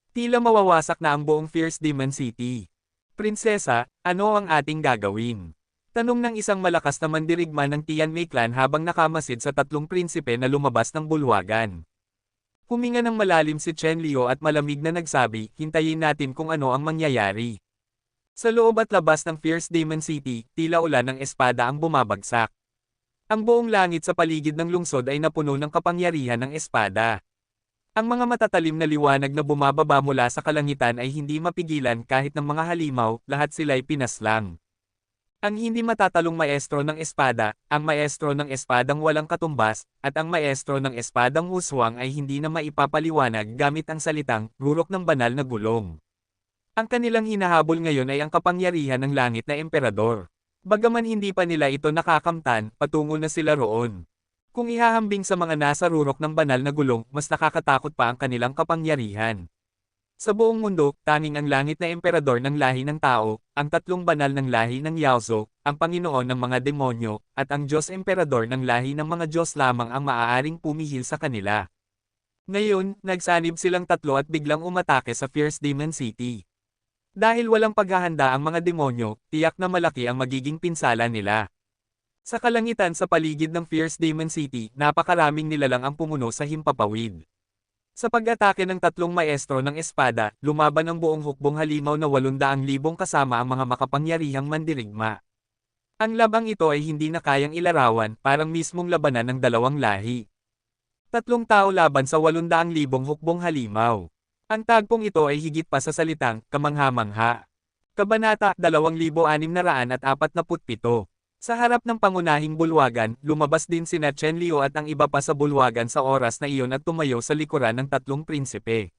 Tila mawawasak na ang buong Fierce Demon City. Prinsesa, ano ang ating gagawin? Tanong ng isang malakas na mandirigma ng Tianmei clan habang nakamasid sa tatlong prinsipe na lumabas ng bulwagan. Huminga ng malalim si Chen Liu at malamig na nagsabi, hintayin natin kung ano ang mangyayari. Sa loob at labas ng Fierce Demon City, tila ulan ng espada ang bumabagsak. Ang buong langit sa paligid ng lungsod ay napuno ng kapangyarihan ng espada. Ang mga matatalim na liwanag na bumababa mula sa kalangitan ay hindi mapigilan kahit ng mga halimaw, lahat sila'y pinaslang. Ang hindi matatalong maestro ng espada, ang maestro ng espadang walang katumbas, at ang maestro ng espadang huswang ay hindi na maipapaliwanag gamit ang salitang, rurok ng banal na gulong. Ang kanilang hinahabol ngayon ay ang kapangyarihan ng langit na emperador. Bagaman hindi pa nila ito nakakamtan, patungo na sila roon. Kung ihahambing sa mga nasa rurok ng banal na gulong, mas nakakatakot pa ang kanilang kapangyarihan. Sa buong mundo, tanging ang langit na emperador ng lahi ng tao, ang tatlong banal ng lahi ng Yaozo, ang Panginoon ng mga demonyo, at ang Diyos Emperador ng lahi ng mga Diyos lamang ang maaaring pumihil sa kanila. Ngayon, nagsanib silang tatlo at biglang umatake sa Fierce Demon City. Dahil walang paghahanda ang mga demonyo, tiyak na malaki ang magiging pinsala nila. Sa kalangitan sa paligid ng Fierce Demon City, napakaraming nilalang ang pumuno sa himpapawid. Sa pag-atake ng tatlong maestro ng espada, lumaban ang buong hukbong halimaw na 800,000 kasama ang mga makapangyarihang mandirigma. Ang labang ito ay hindi na kayang ilarawan, parang mismong labanan ng dalawang lahi. Tatlong tao laban sa 800,000 hukbong halimaw. Ang tagpong ito ay higit pa sa salitang, kamangha-mangha. Kabanata 2647. Sa harap ng pangunahing bulwagan, lumabas din sina Chen Liu at ang iba pa sa bulwagan sa oras na iyon at tumayo sa likuran ng tatlong prinsipe.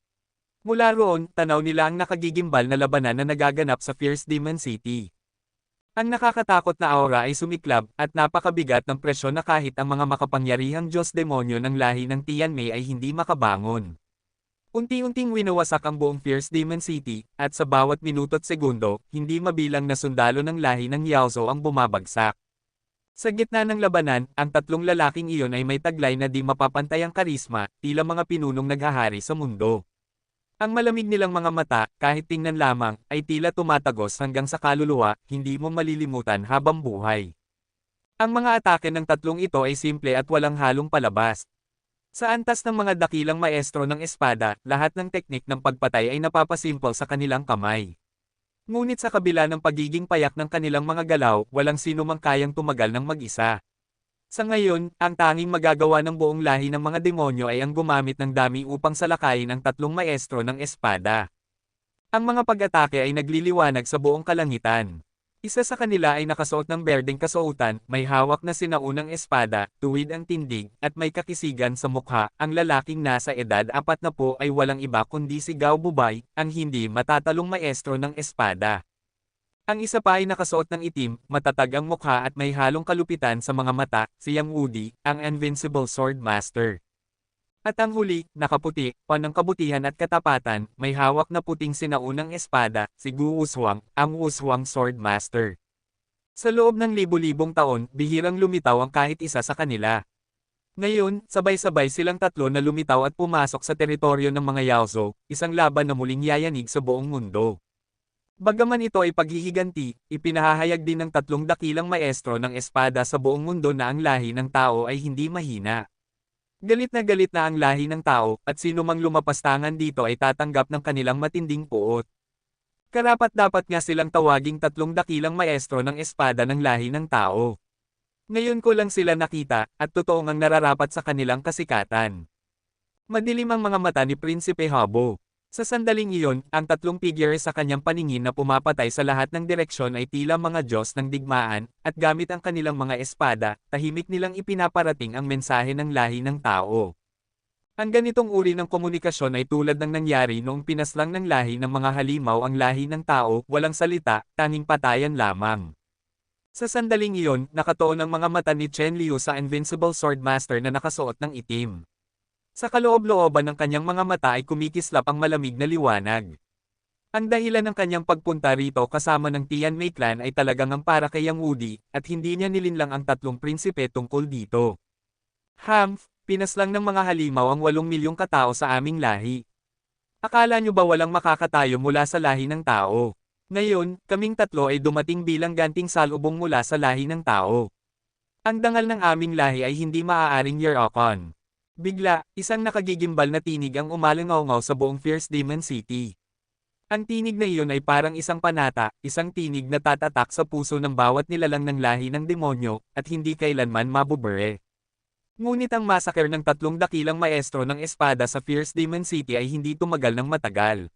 Mula roon, tanaw nila ang nakagigimbal na labanan na nagaganap sa Fierce Demon City. Ang nakakatakot na aura ay sumiklab, at napakabigat ng presyon na kahit ang mga makapangyarihang Diyos-demonyo ng lahi ng Tianmei ay hindi makabangon. Unti-unting winawasak ang buong Fierce Demon City, at sa bawat minuto't segundo, hindi mabilang na sundalo ng lahi ng Yaozo ang bumabagsak. Sa gitna ng labanan, ang tatlong lalaking iyon ay may taglay na di mapapantay ang karisma, tila mga pinunong naghahari sa mundo. Ang malamig nilang mga mata, kahit tingnan lamang, ay tila tumatagos hanggang sa kaluluwa, hindi mo malilimutan habang buhay. Ang mga atake ng tatlong ito ay simple at walang halong palabas. Sa antas ng mga dakilang maestro ng espada, lahat ng teknik ng pagpatay ay napapasimple sa kanilang kamay. Ngunit sa kabila ng pagiging payak ng kanilang mga galaw, walang sino mang kayang tumagal ng mag-isa. Sa ngayon, ang tanging magagawa ng buong lahi ng mga demonyo ay ang gumamit ng dami upang salakayin ang tatlong maestro ng espada. Ang mga pag-atake ay nagliliwanag sa buong kalangitan. Isa sa kanila ay nakasuot ng berdeng kasuotan, may hawak na sinaunang espada, tuwid ang tindig, at may kakisigan sa mukha. Ang lalaking nasa edad 40 ay walang iba kundi si Gao Bubay, ang hindi matatalong maestro ng espada. Ang isa pa ay nakasuot ng itim, matatag ang mukha at may halong kalupitan sa mga mata, si Yang Wudi, ang Invincible Sword Master. At ang huli, nakaputi, ng kabutihan at katapatan, may hawak na puting sinaunang espada, si Gu Wushuang, ang Wushuang Sword Master. Sa loob ng libu-libong taon, bihirang lumitaw ang kahit isa sa kanila. Ngayon, sabay-sabay silang tatlo na lumitaw at pumasok sa teritoryo ng mga Yaozo, isang laban na muling yayanig sa buong mundo. Bagaman ito ay paghihiganti, ipinahahayag din ng tatlong dakilang maestro ng espada sa buong mundo na ang lahi ng tao ay hindi mahina. Galit na ang lahi ng tao, at sino mang lumapastangan dito ay tatanggap ng kanilang matinding puot. Karapat-dapat nga silang tawaging tatlong dakilang maestro ng espada ng lahi ng tao. Ngayon ko lang sila nakita, at totoo ngang nararapat sa kanilang kasikatan. Madilim ang mga mata ni Prinsipe Habo. Sa sandaling iyon, ang tatlong figure sa kanyang paningin na pumapatay sa lahat ng direksyon ay tila mga Diyos ng digmaan, at gamit ang kanilang mga espada, tahimik nilang ipinaparating ang mensahe ng lahi ng tao. Ang ganitong uri ng komunikasyon ay tulad ng nangyari noong pinaslang ng lahi ng mga halimaw ang lahi ng tao, walang salita, tanging patayan lamang. Sa sandaling iyon, nakatuon ang mga mata ni Chen Liu sa Invincible Swordmaster na nakasuot ng itim. Sa kaloob-looban ng kanyang mga mata ay kumikislap ang malamig na liwanag. Ang dahilan ng kanyang pagpunta rito kasama ng Tian Mei clan ay talagang ang para kay Yang Wudi, at hindi niya nilinlang ang tatlong prinsipe tungkol dito. Pinaslang ng mga halimaw ang 8 milyong katao sa aming lahi. Akala nyo ba walang makakatayo mula sa lahi ng tao? Ngayon, kaming tatlo ay dumating bilang ganting salubong mula sa lahi ng tao. Ang dangal ng aming lahi ay hindi maaaring Year-Okon. Bigla, isang nakagigimbal na tinig ang umalangaw sa buong Fierce Demon City. Ang tinig na iyon ay parang isang panata, isang tinig na tatatak sa puso ng bawat nilalang ng lahi ng demonyo, at hindi kailanman mabubure. Ngunit ang massacre ng tatlong dakilang maestro ng espada sa Fierce Demon City ay hindi tumagal ng matagal.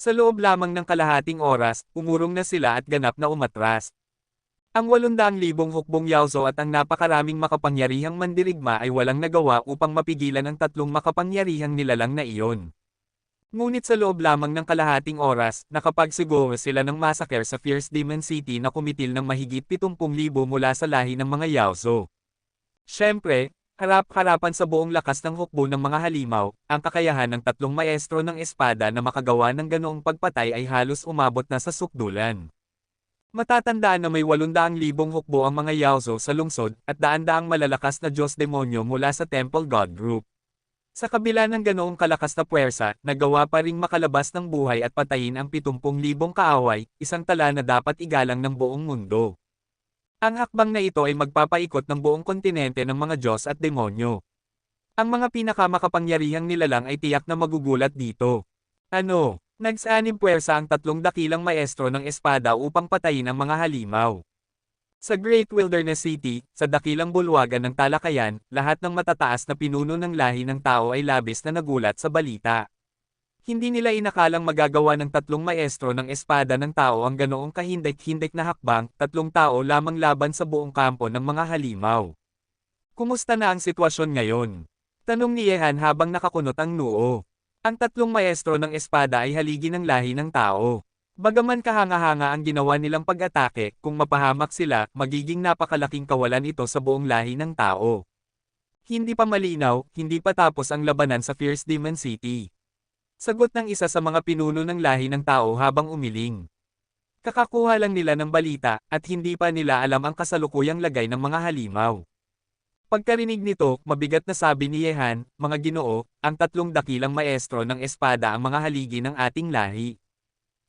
Sa loob lamang ng kalahating oras, umurong na sila at ganap na umatras. Ang 800,000 hukbong Yaozo at ang napakaraming makapangyarihang mandirigma ay walang nagawa upang mapigilan ang tatlong makapangyarihang nilalang na iyon. Ngunit sa loob lamang ng kalahating oras, nakapagsiguro sila ng massacre sa Fierce Demon City na kumitil ng mahigit 70,000 mula sa lahi ng mga Yaozo. Siyempre, harap-harapan sa buong lakas ng hukbo ng mga halimaw, ang kakayahan ng tatlong maestro ng espada na makagawa ng ganoong pagpatay ay halos umabot na sa sukdulan. Matatandaan na may 800,000 hukbo ang mga Yaozo sa lungsod, at daan-daang malalakas na Diyos-demonyo mula sa Temple God Group. Sa kabila ng ganoong kalakas na puwersa, nagawa pa ring makalabas ng buhay at patayin ang 70,000 kaaway, isang tala na dapat igalang ng buong mundo. Ang hakbang na ito ay magpapaikot ng buong kontinente ng mga Diyos at demonyo. Ang mga pinakamakapangyarihang nilalang ay tiyak na magugulat dito. Nagsanim puwersa ang tatlong dakilang maestro ng espada upang patayin ang mga halimaw. Sa Great Wilderness City, sa dakilang bulwagan ng talakayan, lahat ng matataas na pinuno ng lahi ng tao ay labis na nagulat sa balita. Hindi nila inakalang magagawa ng tatlong maestro ng espada ng tao ang ganoong kahindik-hindik na hakbang, tatlong tao lamang laban sa buong kampo ng mga halimaw. Kumusta na ang sitwasyon ngayon? Tanong ni Yehan habang nakakunot ang noo. Ang tatlong maestro ng espada ay haligi ng lahi ng tao. Bagaman kahanga-hanga ang ginawa nilang pag-atake, kung mapahamak sila, magiging napakalaking kawalan ito sa buong lahi ng tao. Hindi pa malinaw, hindi pa tapos ang labanan sa Fierce Demon City. Sagot ng isa sa mga pinuno ng lahi ng tao habang umiling. Kakakuha lang nila ng balita, at hindi pa nila alam ang kasalukuyang lagay ng mga halimaw. Pagkarinig nito, mabigat na sabi ni Yehan, mga ginoo, ang tatlong dakilang maestro ng espada ang mga haligi ng ating lahi.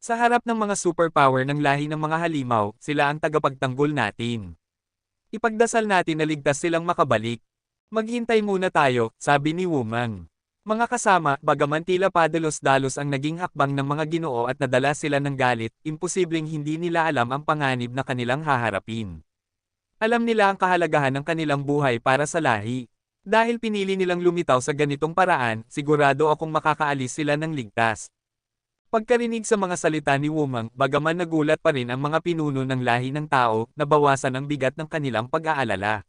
Sa harap ng mga superpower ng lahi ng mga halimaw, sila ang tagapagtanggol natin. Ipagdasal natin na ligtas silang makabalik. Maghintay muna tayo, sabi ni Wumang. Mga kasama, bagaman tila padalos-dalos ang naging hakbang ng mga ginoo at nadala sila ng galit, imposibleng hindi nila alam ang panganib na kanilang haharapin. Alam nila ang kahalagahan ng kanilang buhay para sa lahi. Dahil pinili nilang lumitaw sa ganitong paraan, sigurado akong makakaalis sila ng ligtas. Pagkarinig sa mga salita ni Wumang, bagaman nagulat pa rin ang mga pinuno ng lahi ng tao, nabawasan ang bigat ng kanilang pag-aalala.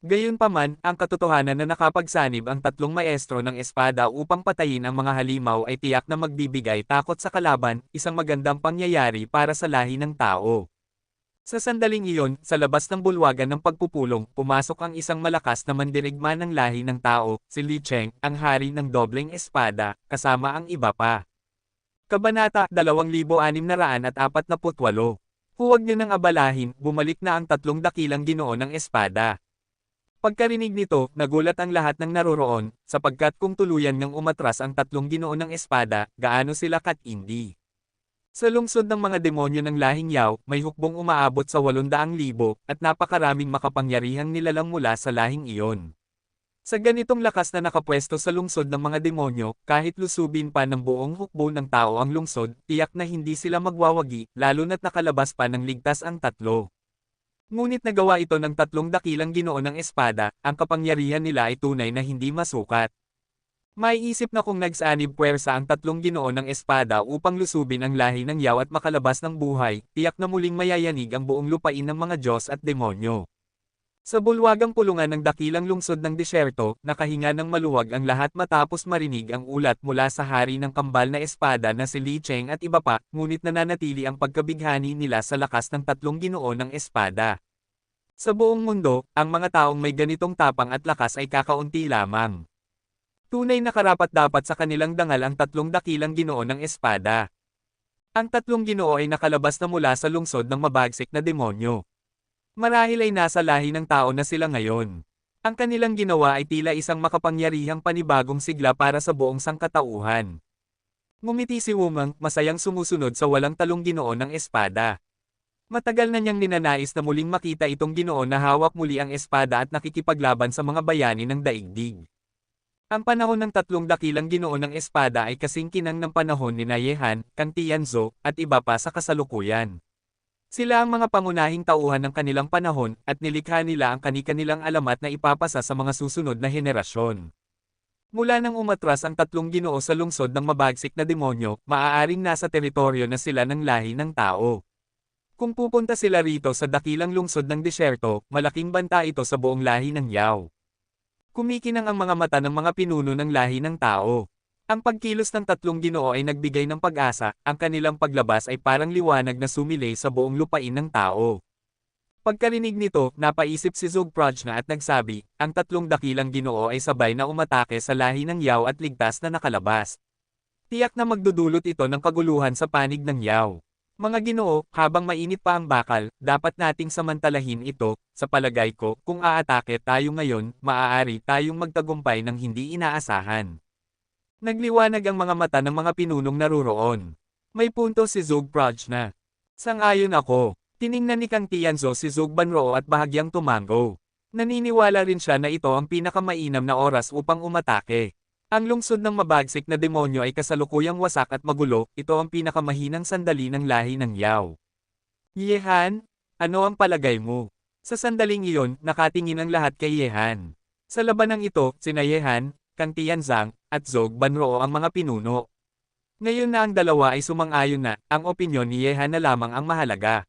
Gayunpaman, ang katotohanan na nakapagsanib ang tatlong maestro ng espada upang patayin ang mga halimaw ay tiyak na magbibigay takot sa kalaban, isang magandang pangyayari para sa lahi ng tao. Sa sandaling iyon, sa labas ng bulwagan ng pagpupulong, pumasok ang isang malakas na mandirigma ng lahi ng tao, si Li Cheng, ang hari ng dobleng espada, kasama ang iba pa. Kabanata 2648. Huwag niyo nang abalahin, bumalik na ang tatlong dakilang ginoo ng espada. Pagkarinig nito, nagulat ang lahat ng naroroon, sapagkat kung tuluyan ngang umatras ang tatlong ginoo ng espada, gaano sila katindi. Sa lungsod ng mga demonyo ng lahing Yao, may hukbong umaabot sa 800,000, at napakaraming makapangyarihang nilalang mula sa lahing iyon. Sa ganitong lakas na nakapwesto sa lungsod ng mga demonyo, kahit lusubin pa ng buong hukbo ng tao ang lungsod, tiyak na hindi sila magwawagi, lalo na't nakalabas pa ng ligtas ang tatlo. Ngunit nagawa ito ng tatlong dakilang ginoo ng espada, ang kapangyarihan nila ay tunay na hindi masukat. Maiisip na kung nagsanib puwersa ang tatlong ginoo ng espada upang lusubin ang lahi ng Yao at makalabas ng buhay, tiyak na muling mayayanig ang buong lupain ng mga Diyos at demonyo. Sa bulwagang pulungan ng dakilang lungsod ng disyerto, nakahinga ng maluwag ang lahat matapos marinig ang ulat mula sa hari ng kambal na espada na si Li Cheng at iba pa, ngunit nananatili ang pagkabighani nila sa lakas ng tatlong ginoo ng espada. Sa buong mundo, ang mga taong may ganitong tapang at lakas ay kakaunti lamang. Tunay na karapat-dapat sa kanilang dangal ang tatlong dakilang ginoo ng espada. Ang tatlong ginoo ay nakalabas na mula sa lungsod ng mabagsik na demonyo. Marahil ay nasa lahi ng tao na sila ngayon. Ang kanilang ginawa ay tila isang makapangyarihang panibagong sigla para sa buong sangkatauhan. Ngumiti si Wumang, masayang sumusunod sa walang talong ginoo ng espada. Matagal na niyang ninanais na muling makita itong ginoo na hawak muli ang espada at nakikipaglaban sa mga bayani ng daigdig. Ang panahon ng tatlong dakilang ginoo ng espada ay kasing kinang ng panahon ni Ye Han, Kang Tianzhou, at iba pa sa kasalukuyan. Sila ang mga pangunahing tauhan ng kanilang panahon, at nilikha nila ang kani-kanilang alamat na ipapasa sa mga susunod na henerasyon. Mula nang umatras ang tatlong ginoo sa lungsod ng mabagsik na demonyo, maaaring nasa teritoryo na sila ng lahi ng tao. Kung pupunta sila rito sa dakilang lungsod ng disyerto, malaking banta ito sa buong lahi ng Yao. Kumikinang ang mga mata ng mga pinuno ng lahi ng tao. Ang pagkilos ng tatlong ginoo ay nagbigay ng pag-asa, ang kanilang paglabas ay parang liwanag na sumilay sa buong lupain ng tao. Pagkarinig nito, napaisip si Zugprajna at nagsabi, ang tatlong dakilang ginoo ay sabay na umatake sa lahi ng Yao at ligtas na nakalabas. Tiyak na magdudulot ito ng kaguluhan sa panig ng Yao. Mga ginoo, habang mainit pa ang bakal, dapat nating samantalahin ito. Sa palagay ko, kung aatake tayo ngayon, maaari tayong magtagumpay ng hindi inaasahan. Nagliwanag ang mga mata ng mga pinunong naruroon. May punto si Zugprajna. Sang-ayon ako. Tiningnan ni Kang Tianzhou si Zugbanroo at bahagyang tumango. Naniniwala rin siya na ito ang pinakamainam na oras upang umatake. Ang lungsod ng mabagsik na demonyo ay kasalukuyang wasak at magulo, ito ang pinakamahinang sandali ng lahi ng Yao. Ye Han, ano ang palagay mo? Sa sandaling iyon, nakatingin ang lahat kay Ye Han. Sa labanang ito, sina Ye Han, Kang Tianzhang, at Zugbanroo ang mga pinuno. Ngayon na ang dalawa ay sumang-ayon na, ang opinyon ni Ye Han na lamang ang mahalaga.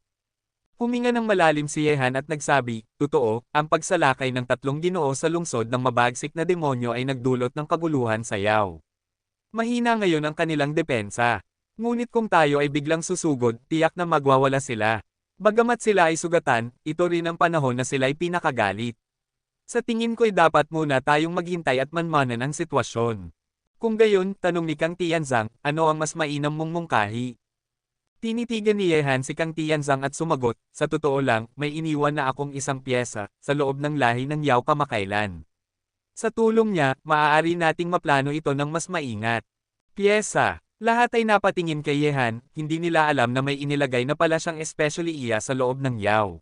Huminga ng malalim si Ye Han at nagsabi, totoo, ang pagsalakay ng tatlong ginoo sa lungsod ng mabagsik na demonyo ay nagdulot ng kaguluhan sa Yao. Mahina ngayon ang kanilang depensa. Ngunit kung tayo ay biglang susugod, tiyak na magwawala sila. Bagamat sila ay sugatan, ito rin ang panahon na sila ay pinakagalit. Sa tingin ko'y dapat muna tayong maghintay at manmanan ang sitwasyon. Kung gayon, tanong ni Kang Tianzhang, ano ang mas mainam mong mungkahi? Tinitigan ni Ye Han si Kang Tianzhang at sumagot, sa totoo lang, may iniwan na akong isang pyesa, sa loob ng lahi ng Yao kamakailan. Sa tulong niya, maaari nating maplano ito ng mas maingat. Pyesa. Lahat ay napatingin kay Ye Han, hindi nila alam na may inilagay na pala siyang especially iya sa loob ng Yao.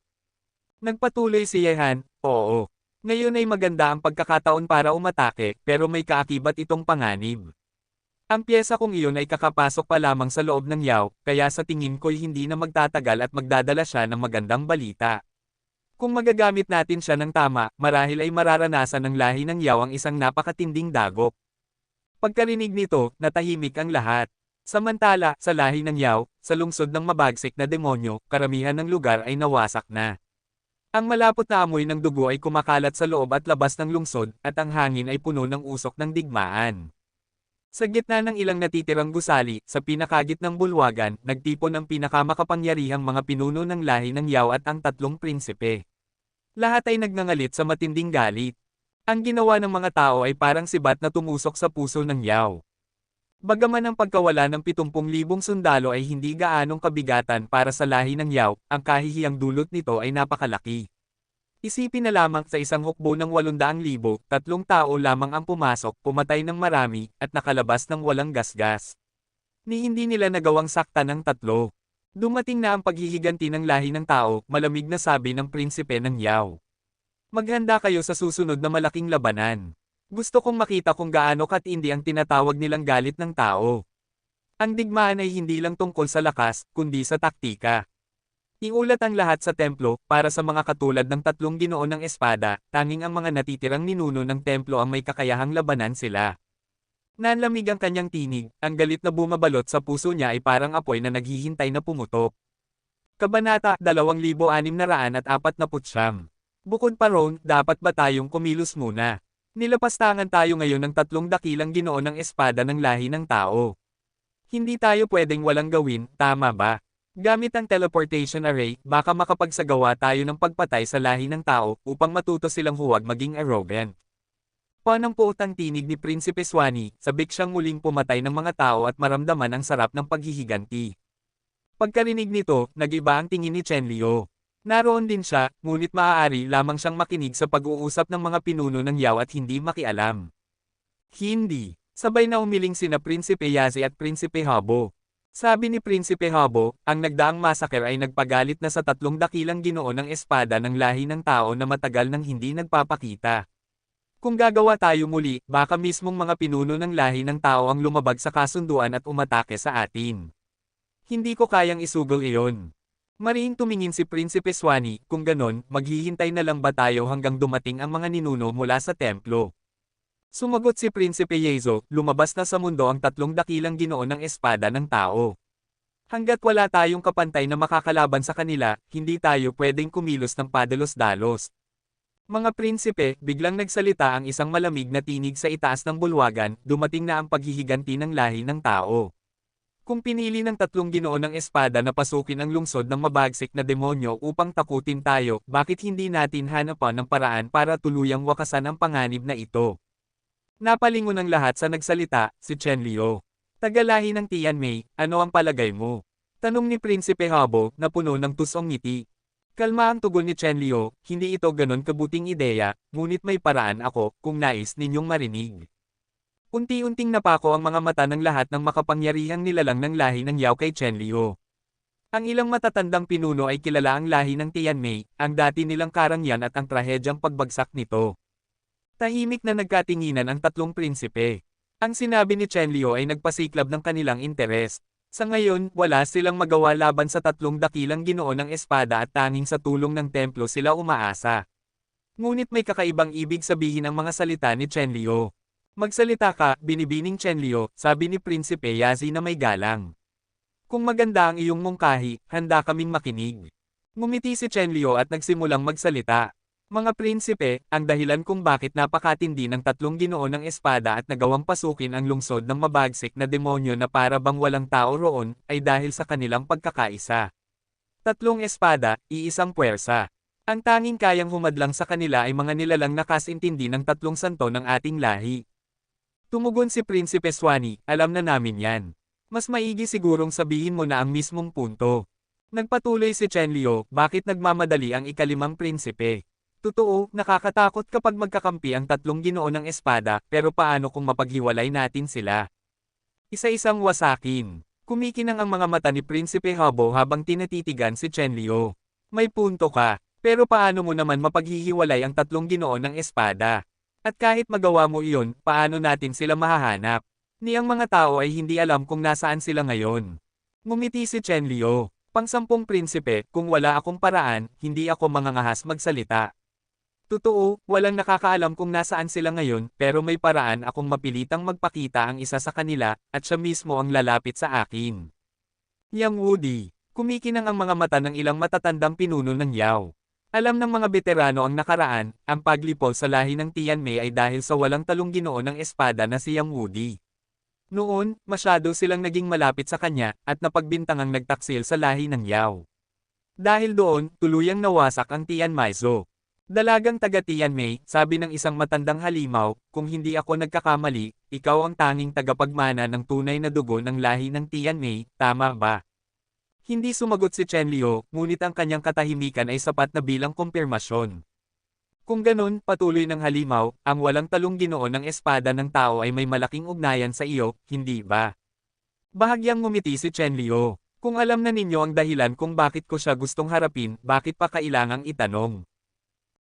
Nagpatuloy si Ye Han, oo. Ngayon ay maganda ang pagkakataon para umatake, pero may kaakibat itong panganib. Ang pyesa kong iyon ay kakapasok pa lamang sa loob ng Yao, kaya sa tingin ko'y hindi na magtatagal at magdadala siya ng magandang balita. Kung magagamit natin siya ng tama, marahil ay mararanasan ng lahi ng Yao ang isang napakatinding dagok. Pagkarinig nito, natahimik ang lahat. Samantala, sa lahi ng Yao, sa lungsod ng mabagsik na demonyo, karamihan ng lugar ay nawasak na. Ang malapot na amoy ng dugo ay kumakalat sa loob at labas ng lungsod, at ang hangin ay puno ng usok ng digmaan. Sa gitna ng ilang natitirang gusali, sa pinakagit ng bulwagan, nagtipon ang pinakamakapangyarihang mga pinuno ng lahi ng Yao at ang tatlong prinsipe. Lahat ay nagngangalit sa matinding galit. Ang ginawa ng mga tao ay parang sibat na tumusok sa puso ng Yao. Bagaman ang pagkawala ng 70,000 sundalo ay hindi gaanong kabigatan para sa lahi ng Yao, ang kahihiyang dulot nito ay napakalaki. Isipin na lamang sa isang hukbo ng 800,000, 3 tao lamang ang pumasok, pumatay ng marami, at nakalabas ng walang gasgas. Ni hindi nila nagawang saktan ng 3. Dumating na ang paghihiganti ng lahi ng tao, malamig na sabi ng prinsipe ng Yao. Maghanda kayo sa susunod na malaking labanan. Gusto kong makita kung gaano katindi ang tinatawag nilang galit ng tao. Ang digmaan ay hindi lang tungkol sa lakas, kundi sa taktika. Iulat ang lahat sa templo, para sa mga katulad ng tatlong ginoo ng espada, tanging ang mga natitirang ninuno ng templo ang may kakayahang labanan sila. Nanlamig ang kanyang tinig, ang galit na bumabalot sa puso niya ay parang apoy na naghihintay na pumutok. Kabanata 2649. Bukod pa roon, dapat ba tayong kumilos muna? Nilapastangan tayo ngayon ng tatlong dakilang ginoo ng espada ng lahi ng tao. Hindi tayo pwedeng walang gawin, tama ba? Gamit ang teleportation array, baka makapagsagawa tayo ng pagpatay sa lahi ng tao upang matuto silang huwag maging arrogant. Panampuot ang tinig ni Prinsipe Swanee, sabik siyang muling pumatay ng mga tao at maramdaman ang sarap ng paghihiganti. Pagkarinig nito, nag-iba ang tingin ni Chen Liu. Naroon din siya, ngunit maaari lamang siyang makinig sa pag-uusap ng mga pinuno ng Yao at hindi makialam. Hindi. Sabay na umiling sina Prinsipe Yazi at Prinsipe Habo. Sabi ni Prinsipe Habo, ang nagdaang massacre ay nagpagalit na sa tatlong dakilang ginoo ng espada ng lahi ng tao na matagal nang hindi nagpapakita. Kung gagawa tayo muli, baka mismong mga pinuno ng lahi ng tao ang lumabag sa kasunduan at umatake sa atin. Hindi ko kayang isugol iyon. Mariing tumingin si Prinsipe Swanee, kung ganon, maghihintay na lang ba tayo hanggang dumating ang mga ninuno mula sa templo? Sumagot si Prinsipe Yezo, lumabas na sa mundo ang tatlong dakilang ginoo ng espada ng tao. Hanggat wala tayong kapantay na makakalaban sa kanila, hindi tayo pwedeng kumilos ng padalos-dalos. Mga prinsipe, biglang nagsalita ang isang malamig na tinig sa itaas ng bulwagan, dumating na ang paghihiganti ng lahi ng tao. Kung pinili ng tatlong ginoo ng espada na pasukin ang lungsod ng mabagsik na demonyo upang takutin tayo, bakit hindi natin hanapan ng paraan para tuluyang wakasan ang panganib na ito? Napalingon ang lahat sa nagsalita, si Chen Liu. Tagalahi ng Tianmei, ano ang palagay mo? Tanong ni Prinsipe Habo, na puno ng tusong ngiti. Kalma ang tugon ni Chen Liu, hindi ito ganon kabuting ideya, ngunit may paraan ako, kung nais ninyong marinig. Unti-unting napako ang mga mata ng lahat ng makapangyarihang nilalang ng lahi ng Yao kay Chen Liu. Ang ilang matatandang pinuno ay kilala ang lahi ng Tianmei, ang dati nilang karangyan at ang trahedyang pagbagsak nito. Tahimik na nagkatinginan ang tatlong prinsipe. Ang sinabi ni Chen Liu ay nagpasiklab ng kanilang interes. Sa ngayon, wala silang magawa laban sa tatlong dakilang ginoo ng espada at tanging sa tulong ng templo sila umaasa. Ngunit may kakaibang ibig sabihin ang mga salita ni Chen Liu. Magsalita ka, binibining Chen Liu, sabi ni Prinsipe Yazi na may galang. Kung maganda ang iyong mungkahi, handa kaming makinig. Ngumiti si Chen Liu at nagsimulang magsalita. Mga prinsipe, ang dahilan kung bakit napakatindi ng tatlong ginoo ng espada at nagawang pasukin ang lungsod ng mabagsik na demonyo na para bang walang tao roon, ay dahil sa kanilang pagkakaisa. Tatlong espada, iisang puwersa. Ang tanging kayang humadlang sa kanila ay mga nilalang nakasintindi ng tatlong santo ng ating lahi. Tumugon si Prinsipe Swanee, alam na namin yan. Mas maigi sigurong sabihin mo na ang mismong punto. Nagpatuloy si Chen Liu, bakit nagmamadali ang ikalimang prinsipe? Totoo, nakakatakot kapag magkakampi ang tatlong ginoo ng espada, pero paano kung mapaghiwalay natin sila? Isa-isang wasakin. Kumikinang ang mga mata ni Prinsipe Habo habang tinatitigan si Chen Liu. May punto ka, pero paano mo naman mapaghihiwalay ang tatlong ginoo ng espada? At kahit magawa mo iyon, paano natin sila mahahanap? Ni ang mga tao ay hindi alam kung nasaan sila ngayon. Ngumiti si Chen Liu. Pangsampung prinsipe, kung wala akong paraan, hindi ako mangangahas magsalita. Totoo, walang nakakaalam kung nasaan sila ngayon, pero may paraan akong mapilitang magpakita ang isa sa kanila, at siya mismo ang lalapit sa akin. Yang Wudi. Kumikinang ang mga mata ng ilang matatandang pinuno ng Yao. Alam ng mga veterano ang nakaraan, ang paglipol sa lahi ng Tianmei ay dahil sa walang talong ginoo ng espada na si Yang Wudi. Noon, masyado silang naging malapit sa kanya, at napagbintangang nagtaksil sa lahi ng Yao. Dahil doon, tuluyang nawasak ang Tianmaizo. Dalagang taga Tianmei, sabi ng isang matandang halimaw, kung hindi ako nagkakamali, ikaw ang tanging tagapagmana ng tunay na dugo ng lahi ng Tianmei, tama ba? Hindi sumagot si Chen Liu, ngunit ang kanyang katahimikan ay sapat na bilang kumpirmasyon. Kung ganun, patuloy ng halimaw, ang walang talong ginoo ng espada ng tao ay may malaking ugnayan sa iyo, hindi ba? Bahagyang ngumiti si Chen Liu. Kung alam na ninyo ang dahilan kung bakit ko siya gustong harapin, bakit pa kailangang itanong?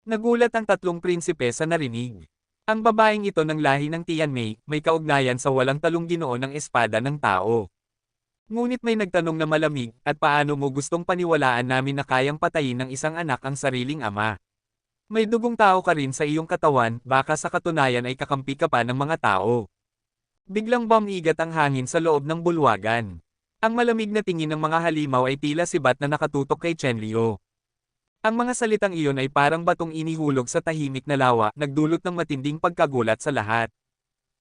Nagulat ang tatlong prinsipe sa narinig. Ang babaeng ito ng lahi ng Tianmei, may kaugnayan sa walang talong ginoo ng espada ng tao. Ngunit may nagtanong na malamig, at paano mo gustong paniwalaan namin na kayang patayin ng isang anak ang sariling ama? May dugong tao ka rin sa iyong katawan, baka sa katunayan ay kakampi ka pa ng mga tao. Biglang bumigat ang hangin sa loob ng bulwagan. Ang malamig na tingin ng mga halimaw ay tila sibat na nakatutok kay Chenlio. Ang mga salitang iyon ay parang batong inihulog sa tahimik na lawa, nagdulot ng matinding pagkagulat sa lahat.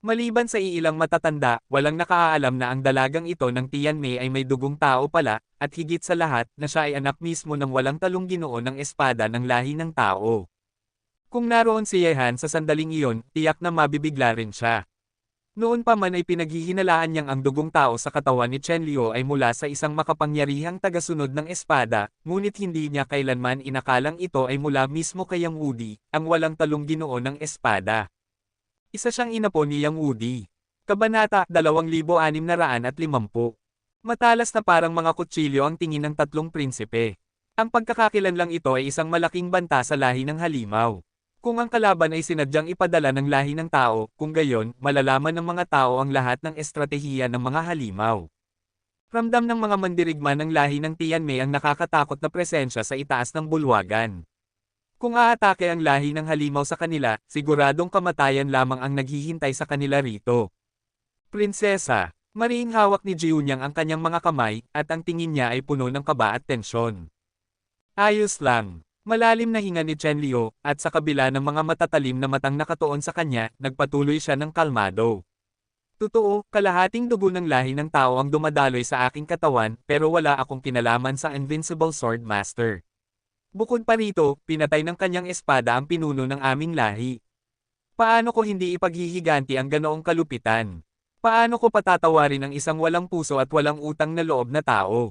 Maliban sa iilang matatanda, walang nakaalam na ang dalagang ito ng Tianmei ay may dugong tao pala, at higit sa lahat, na siya ay anak mismo ng walang talong ginoo ng espada ng lahi ng tao. Kung naroon si Yehan sa sandaling iyon, tiyak na mabibigla rin siya. Noon pa man ay pinaghihinalaan niyang ang dugong tao sa katawan ni Chenlio ay mula sa isang makapangyarihang tagasunod ng espada, ngunit hindi niya kailanman inakalang ito ay mula mismo kay Yang Wudi, ang walang talong ginoo ng espada. Isa siyang inapo ni Yang Wudi. Kabanata 2650. Matalas na parang mga kutsilyo ang tingin ng tatlong prinsipe. Ang pagkakakilanlang ito ay isang malaking banta sa lahi ng halimaw. Kung ang kalaban ay sinadyang ipadala ng lahi ng tao, kung gayon, malalaman ng mga tao ang lahat ng estratehiya ng mga halimaw. Ramdam ng mga mandirigma ng lahi ng Tianmei ang nakakatakot na presensya sa itaas ng bulwagan. Kung aatake ang lahi ng halimaw sa kanila, siguradong kamatayan lamang ang naghihintay sa kanila rito. Prinsesa, mariing hawak ni Jiunyang ang kanyang mga kamay, at ang tingin niya ay puno ng kaba at tensyon. Ayos lang. Malalim na hinga ni Chenlio, at sa kabila ng mga matatalim na matang nakatuon sa kanya, nagpatuloy siya ng kalmado. Totoo, kalahating dugo ng lahi ng tao ang dumadaloy sa aking katawan, pero wala akong kinalaman sa Invincible Sword Master. Bukod pa rito, pinatay ng kanyang espada ang pinuno ng aming lahi. Paano ko hindi ipaghihiganti ang ganoong kalupitan? Paano ko patatawarin ang isang walang puso at walang utang na loob na tao?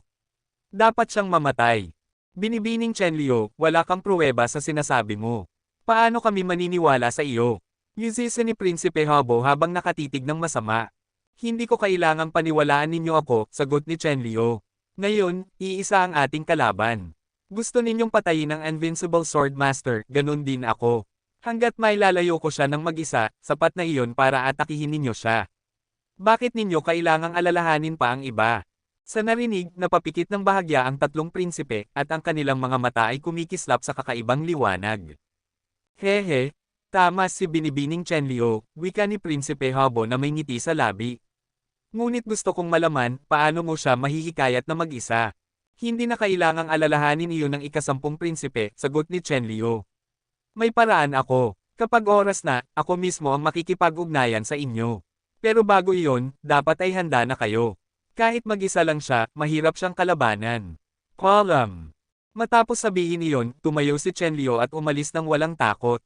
Dapat siyang mamatay. Binibining Chenlio, wala kang pruweba sa sinasabi mo. Paano kami maniniwala sa iyo? Yuzisa ni Prinsipe Habo habang nakatitig ng masama. Hindi ko kailangang paniwalaan ninyo ako, sagot ni Chenlio. Ngayon, iisa ang ating kalaban. Gusto ninyong patayin ang Invincible Sword Master, ganun din ako. Hanggat may lalayo ko siya ng mag-isa, sapat na iyon para atakihin ninyo siya. Bakit ninyo kailangang alalahanin pa ang iba? Sa narinig, napapikit ng bahagya ang tatlong prinsipe, at ang kanilang mga mata ay kumikislap sa kakaibang liwanag. Hehe, tama si binibining Chenlio, wika ni Prinsipe Habo na may ngiti sa labi. Ngunit gusto kong malaman, paano mo siya mahihikayat na mag-isa? Hindi na kailangang alalahanin iyon ng ikasampung prinsipe, sagot ni Chenlio. May paraan ako. Kapag oras na, ako mismo ang makikipag-ugnayan sa inyo. Pero bago iyon, dapat ay handa na kayo. Kahit mag-isa lang siya, mahirap siyang kalabanan. Column. Matapos sabihin iyon, tumayo si Chenlio at umalis ng walang takot.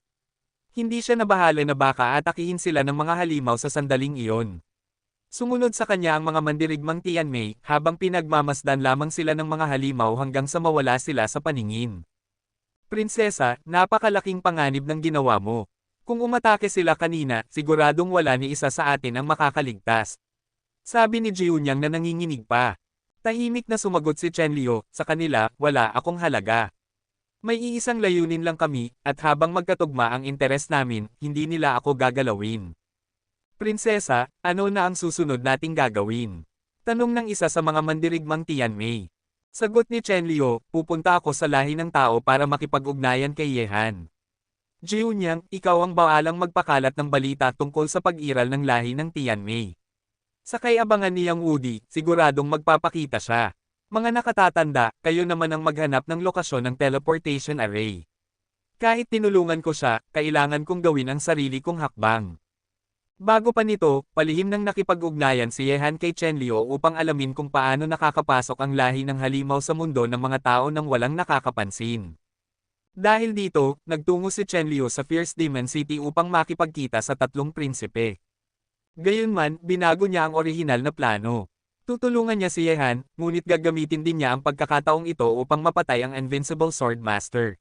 Hindi siya nabahala na baka atakihin sila ng mga halimaw sa sandaling iyon. Sumunod sa kanya ang mga mandirigmang Tianmei, habang pinagmamasdan lamang sila ng mga halimaw hanggang sa mawala sila sa paningin. Prinsesa, napakalaking panganib ng ginawa mo. Kung umatake sila kanina, siguradong wala ni isa sa atin ang makakaligtas. Sabi ni Jiunyang na nanginginig pa. Tahimik na sumagot si Chenlio, sa kanila, wala akong halaga. May iisang layunin lang kami, at habang magkatugma ang interes namin, hindi nila ako gagalawin. Prinsesa, ano na ang susunod nating gagawin? Tanong ng isa sa mga mandirigmang Tianmei. Sagot ni Chenlio, pupunta ako sa lahi ng tao para makipag-ugnayan kay Yehan. Jiunyang, ikaw ang baalang magpakalat ng balita tungkol sa pag-iral ng lahi ng Tianmei. Sakay abangan ni Yang Wudi, siguradong magpapakita siya. Mga nakatatanda, kayo naman ang maghanap ng lokasyon ng teleportation array. Kahit tinulungan ko siya, kailangan kong gawin ang sarili kong hakbang. Bago pa nito, palihim nang nakipag-ugnayan si Yehan kay Chenlio upang alamin kung paano nakakapasok ang lahi ng halimaw sa mundo ng mga tao nang walang nakakapansin. Dahil dito, nagtungo si Chenlio sa Fierce Demon City upang makipagkita sa tatlong prinsipe. Gayunman, binago niya ang orihinal na plano. Tutulungan niya si Yehan, ngunit gagamitin din niya ang pagkakataong ito upang mapatay ang Invincible Sword Master.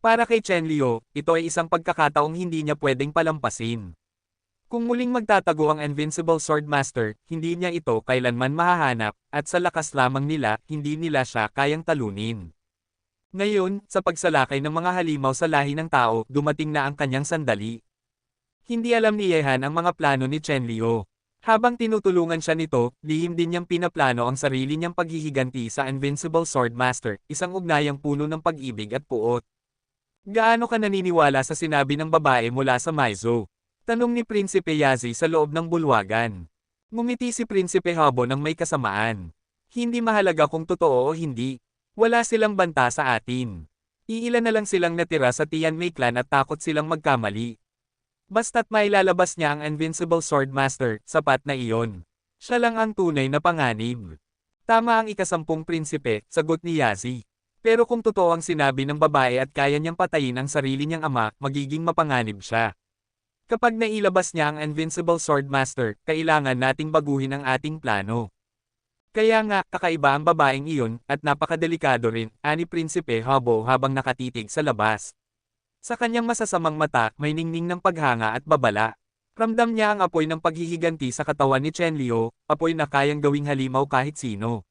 Para kay Chenlio, ito ay isang pagkakataong hindi niya pwedeng palampasin. Kung muling magtatago ang Invincible Sword Master, hindi niya ito kailanman mahahanap, at sa lakas lamang nila, hindi nila siya kayang talunin. Ngayon, sa pagsalakay ng mga halimaw sa lahi ng tao, dumating na ang kanyang sandali. Hindi alam ni Yehan ang mga plano ni Chenlio. Habang tinutulungan siya nito, lihim din niyang pinaplano ang sarili niyang paghihiganti sa Invincible Sword Master, isang ugnayang puno ng pag-ibig at puot. Gaano ka naniniwala sa sinabi ng babae mula sa Maizo? Tanong ni Prinsipe Yazi sa loob ng bulwagan. Ngumiti si Prinsipe Habo ng may kasamaan. Hindi mahalaga kung totoo o hindi. Wala silang banta sa atin. Iilan na lang silang natira sa Tian Mei clan at takot silang magkamali. Basta't mailalabas niya ang Invincible Swordmaster, sapat na iyon. Siya lang ang tunay na panganib. Tama ang ika-10 prinsipe, sagot ni Yazi. Pero kung totoo ang sinabi ng babae at kaya niyang patayin ang sarili niyang ama, magiging mapanganib siya. Kapag nailabas niya ang Invincible Swordmaster, kailangan nating baguhin ang ating plano. Kaya nga, kakaiba ang babaeng iyon, at napakadelikado rin, ani Prinsipe Habo habang nakatitig sa labas. Sa kanyang masasamang mata, may ningning ng paghanga at babala. Ramdam niya ang apoy ng paghihiganti sa katawan ni Chen Liu, apoy na kayang gawing halimaw kahit sino.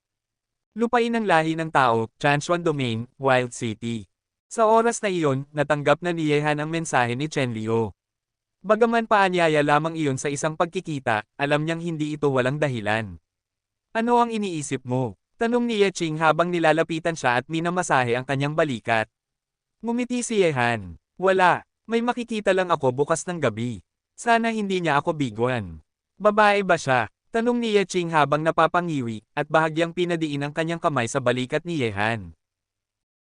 Lupain ang lahi ng tao, Chanshuan Domain, Wild City. Sa oras na iyon, natanggap na ni Yehan ang mensahe ni Chen Liu. Bagaman paanyaya lamang iyon sa isang pagkikita, alam niyang hindi ito walang dahilan. Ano ang iniisip mo? Tanong ni Ye Qing habang nilalapitan siya at minamasahe ang kanyang balikat. Ngumiti si Yehan. Wala, may makikita lang ako bukas ng gabi. Sana hindi niya ako biguan. Babae ba siya? Tanong ni Ye Qing habang napapangiwi, at bahagyang pinadiin ang kanyang kamay sa balikat ni Yehan.